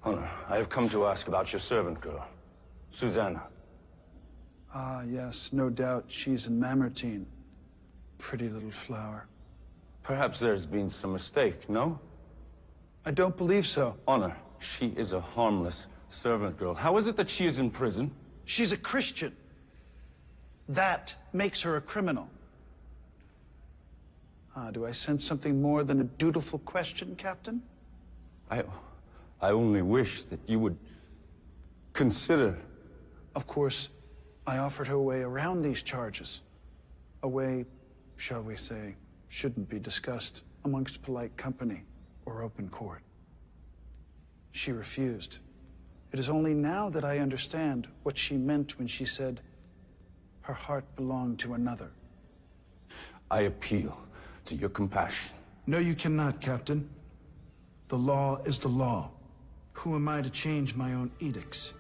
Honor, I have come to ask about your servant girl, Susanna. Ah, yes, no doubt she's in Mamertine. Pretty little flower. Perhaps there's been some mistake, no? I don't believe so. Honor, she is a harmless servant girl. How is it that she is in prison? She's a Christian. That makes her a criminal. Do I sense something more than a dutiful question, Captain? I only wish that you would consider. Of course, I offered her a way around these charges. A way, shall we say, shouldn't be discussed amongst polite company or open court. She refused. It is only now that I understand what she meant when she said her heart belonged to another. I appeal to your compassion. No, you cannot, Captain. The law is the law. Who am I to change my own edicts?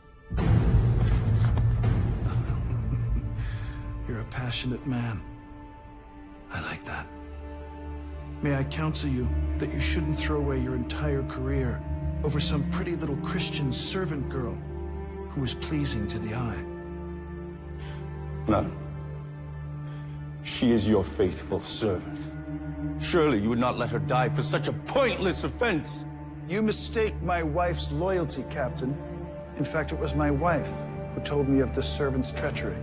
You're a passionate man. I like that. May I counsel you that you shouldn't throw away your entire career over some pretty little Christian servant girl who is pleasing to the eye. No. She is your faithful servant. Surely you would not let her die for such a pointless offense. You mistake my wife's loyalty, Captain. In fact, it was my wife who told me of this servant's treachery.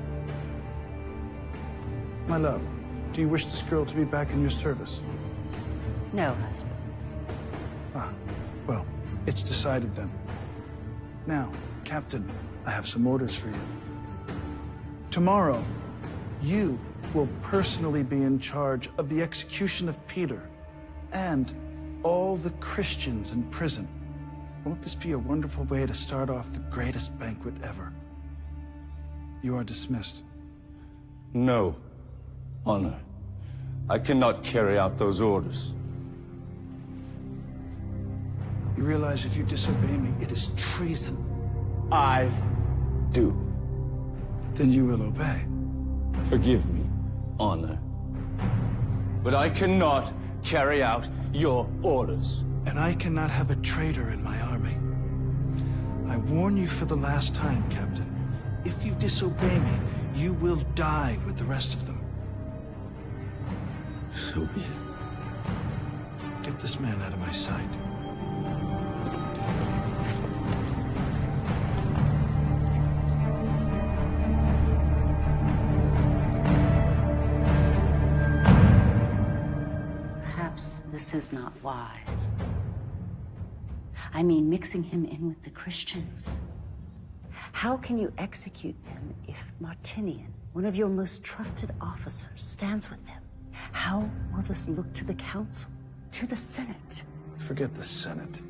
My love, do you wish this girl to be back in your service? No, husband. Well, it's decided then. Now, Captain, I have some orders for you. Tomorrow, you will personally be in charge of the execution of Peter and all the Christians in prison. Won't this be a wonderful way to start off the greatest banquet ever? You are dismissed. No, Honor. I cannot carry out those orders. You realize if you disobey me, it is treason. I do. Then you will obey. Forgive me, Honor. But I cannot carry out your orders. And I cannot have a traitor in my army. I warn you for the last time, Captain. If you disobey me, you will die with the rest of them. So be it. Get this man out of my sight. Perhaps this is not wise. I mean, mixing him in with the Christians. How can you execute them if Martinian, one of your most trusted officers, stands with them? How will this look to the council, to the Senate? Forget the Senate.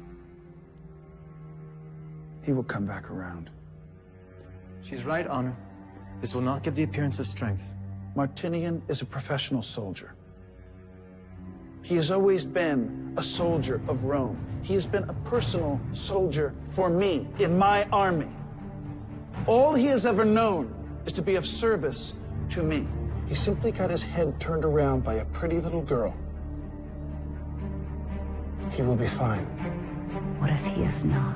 He will come back around. She's right, Honor. This will not give the appearance of strength. Martinian is a professional soldier. He has always been a soldier of Rome. He has been a personal soldier for me, in my army. All he has ever known is to be of service to me. He simply got his head turned around by a pretty little girl. He will be fine. What if he is not?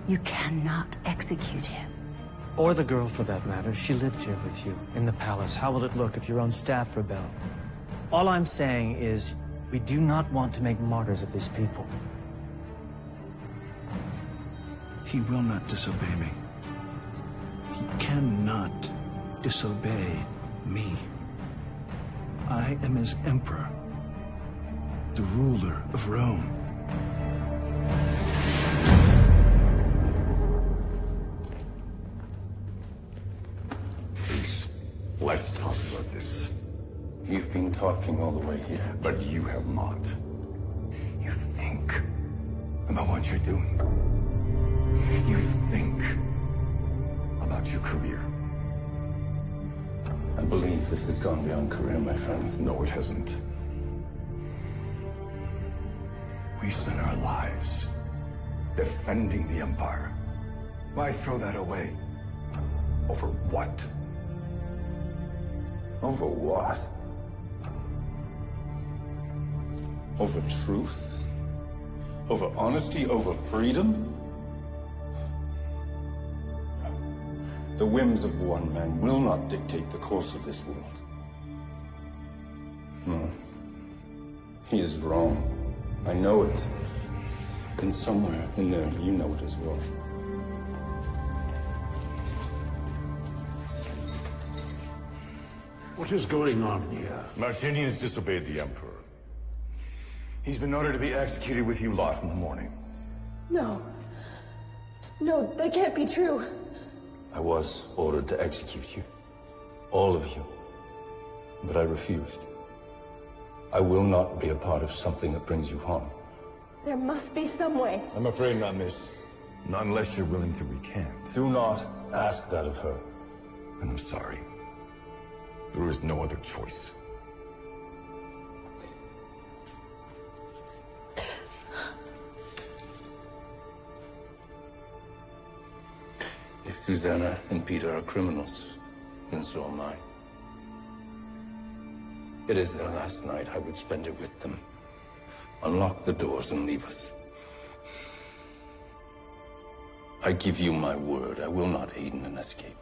You cannot execute him. Or the girl, for that matter. She lived here with you, in the palace. How will it look if your own staff rebel? All I'm saying is, we do not want to make martyrs of these people. He will not disobey me. He cannot disobey me. I am his emperor, the ruler of Rome. This You've been talking all the way here. But you have not. You think about what you're doing. You think about your career. I believe this has gone beyond career, my friend. No, it hasn't. We spent our lives defending the Empire. Why throw that away? Over what? Over what? Over truth? Over honesty? Over freedom? The whims of one man will not dictate the course of this world. No. He is wrong. I know it. And somewhere in there, you know it as well. What is going on here? Martinian's disobeyed the Emperor. He's been ordered to be executed with you lot in the morning. No. No, that can't be true. I was ordered to execute you. All of you. But I refused. I will not be a part of something that brings you harm. There must be some way. I'm afraid not, miss. Not unless you're willing to recant. Do not ask that of her. And I'm sorry. There is no other choice. If Susanna and Peter are criminals, then so am I. It is their last night. I would spend it with them. Unlock the doors and leave us. I give you my word. I will not aid in an escape.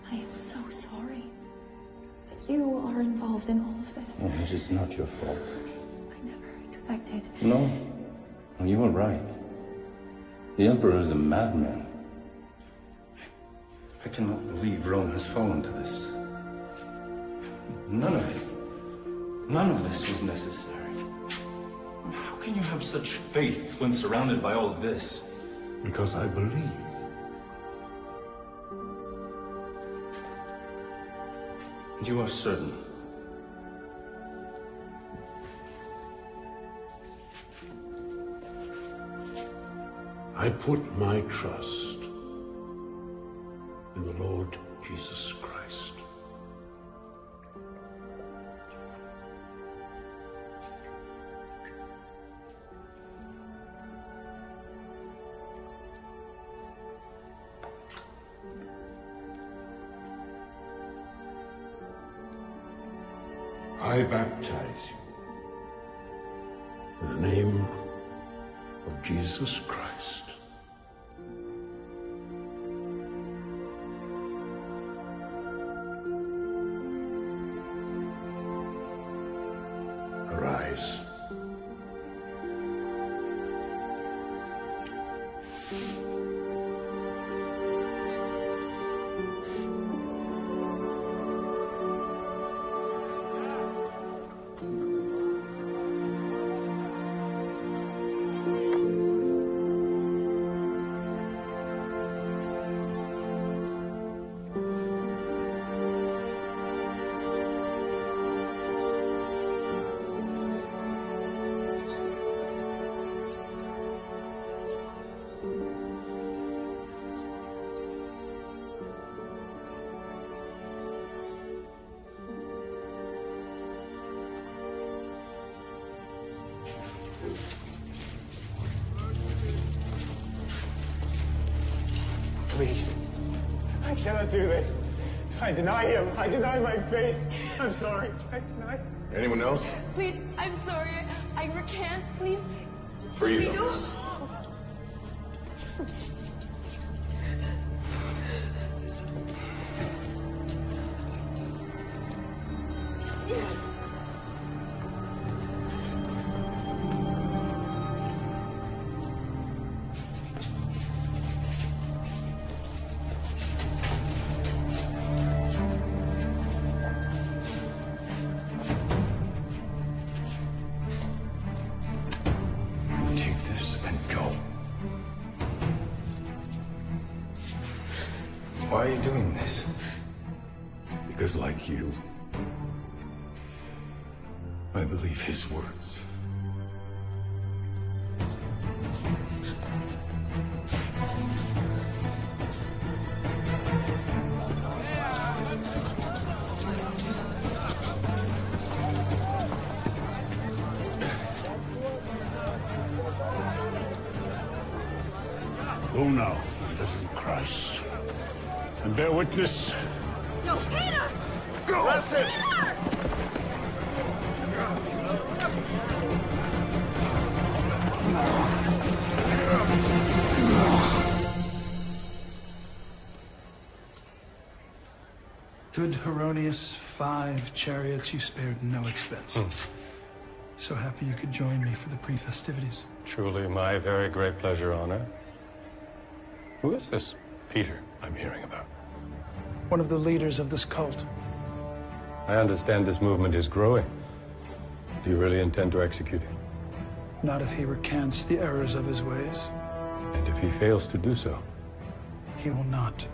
I am so sorry that you are involved in all of this. No, it is not your fault. I never expected. No. No, you were right. The Emperor is a madman. I cannot believe Rome has fallen to this. None of it. None of this was necessary. How can you have such faith when surrounded by all of this? Because I believe. You are certain. I put my trust in the Lord Jesus Christ. I baptize you in the name of Jesus Christ. Arise. Please. I cannot do this. I deny him. I deny my faith. I'm sorry. I deny. Anyone else? Please, I'm sorry. I recant. Please, just Freedom. let me go. Take this and go. Why are you doing this? Because like you, I believe his words. Go now, living Christ, and bear witness. No, Peter! Go! Arrest him! Good Heronius, 5 chariots you spared no expense. So happy you could join me for the pre-festivities. Truly my very great pleasure, honor. Who is this Peter I'm hearing about? One of the leaders of this cult. I understand this movement is growing. Do you really intend to execute him? Not if he recants the errors of his ways. And if he fails to do so? He will not.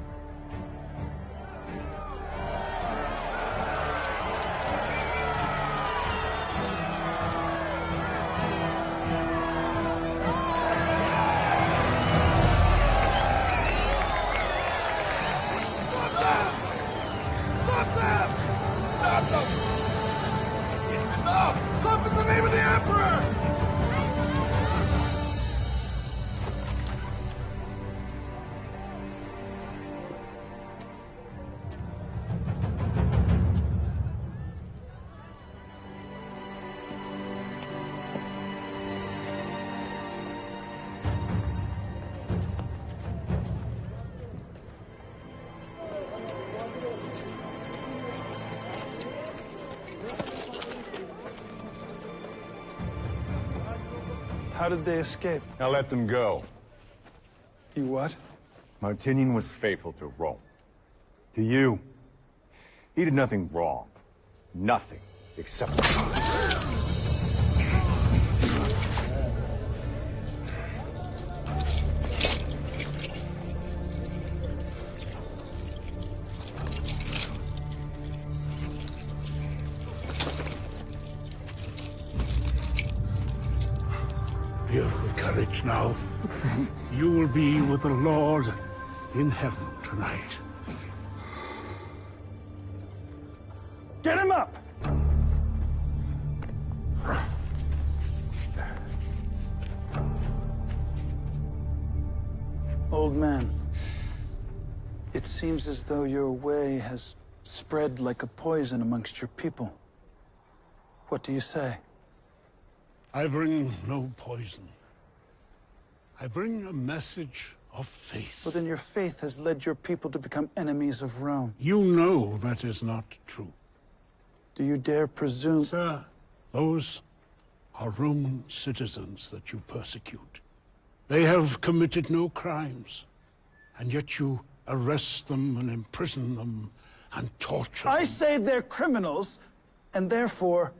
Stop in the name of the Emperor! How did they escape? Now let them go. You what? Martinian was faithful to Rome. To you. He did nothing wrong. Nothing. Except... You have courage now. You will be with the Lord in heaven tonight. Get him up! Old man, it seems as though your way has spread like a poison amongst your people. What do you say? I bring no poison. I bring a message of faith. Well, then your faith has led your people to become enemies of Rome. You know that is not true. Do you dare presume? Sir, those are Roman citizens that you persecute. They have committed no crimes, and yet you arrest them and imprison them and torture them. I say they're criminals, and therefore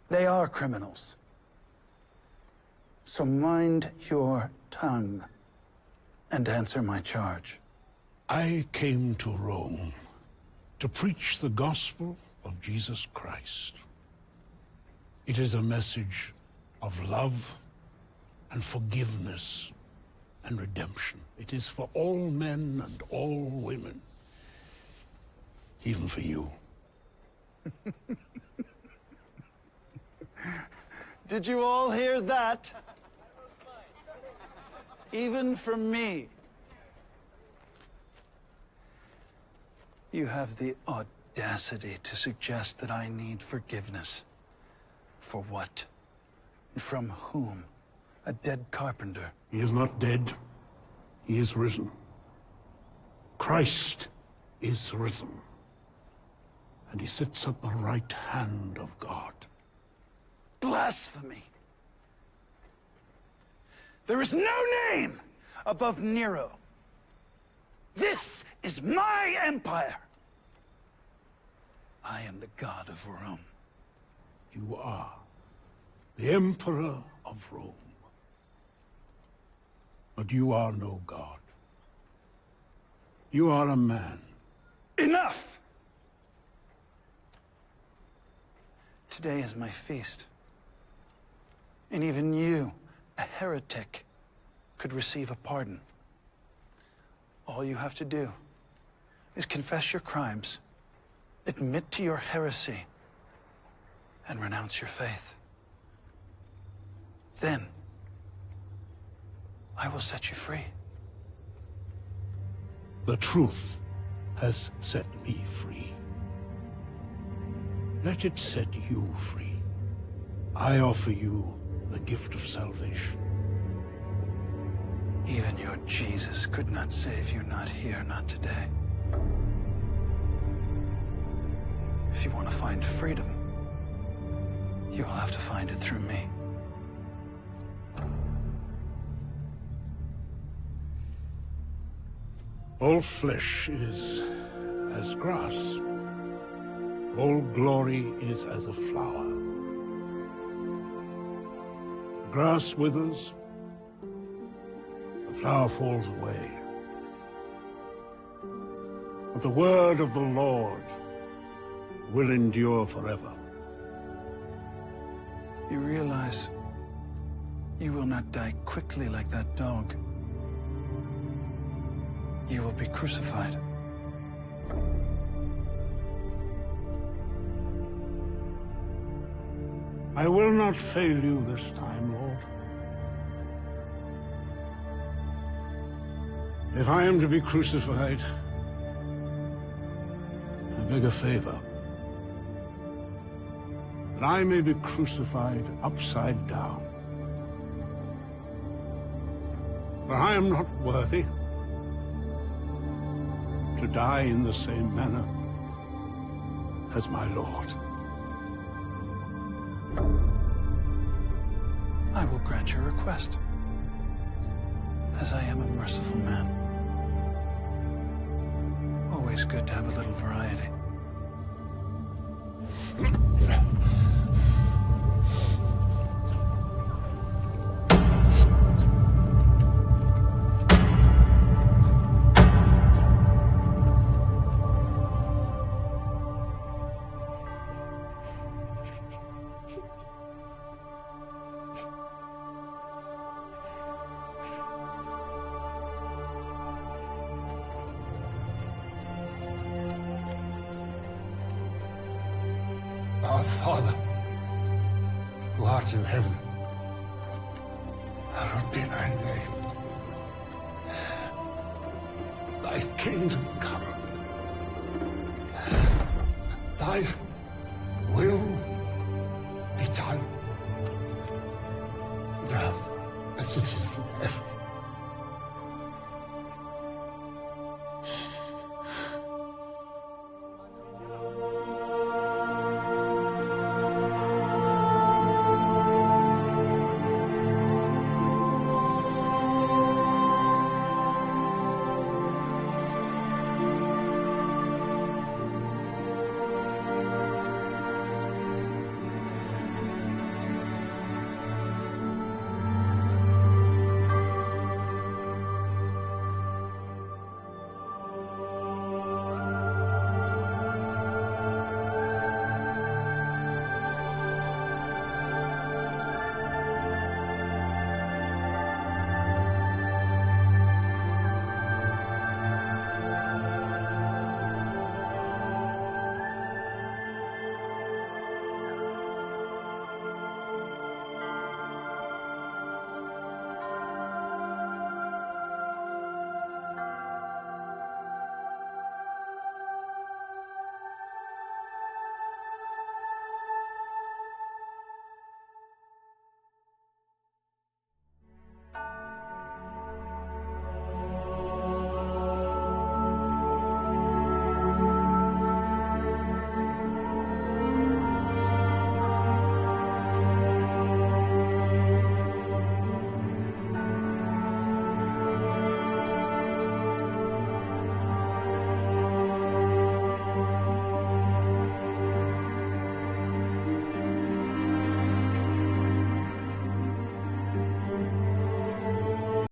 they are criminals. So mind your tongue and answer my charge. I came to Rome to preach the gospel of Jesus Christ. It is a message of love and forgiveness and redemption. It is for all men and all women, even for you. Did you all hear that? Even from me. You have the audacity to suggest that I need forgiveness. For what? From whom? A dead carpenter. He is not dead. He is risen. Christ is risen. And he sits at the right hand of God. Blasphemy! There is no name above Nero. This is my empire. I am the god of Rome. You are the Emperor of Rome. But you are no god. You are a man. Enough! Today is my feast. And even you, a heretic, could receive a pardon. All you have to do is confess your crimes, admit to your heresy, and renounce your faith. Then, I will set you free. The truth has set me free. Let it set you free. I offer you the gift of salvation. Even your Jesus could not save you, not here, not today. If you want to find freedom, you will have to find it through me. All flesh is as grass. All glory is as a flower. The grass withers, the flower falls away. But the word of the Lord will endure forever. You realize you will not die quickly like that dog. You will be crucified. I will not fail you this time, Lord. If I am to be crucified, I beg a favor. That I may be crucified upside down. For I am not worthy to die in the same manner as my Lord. I will grant your request, as I am a merciful man. Always good to have a little variety. Our Father, who art in heaven, hallowed be thy name. Thy kingdom come. Thy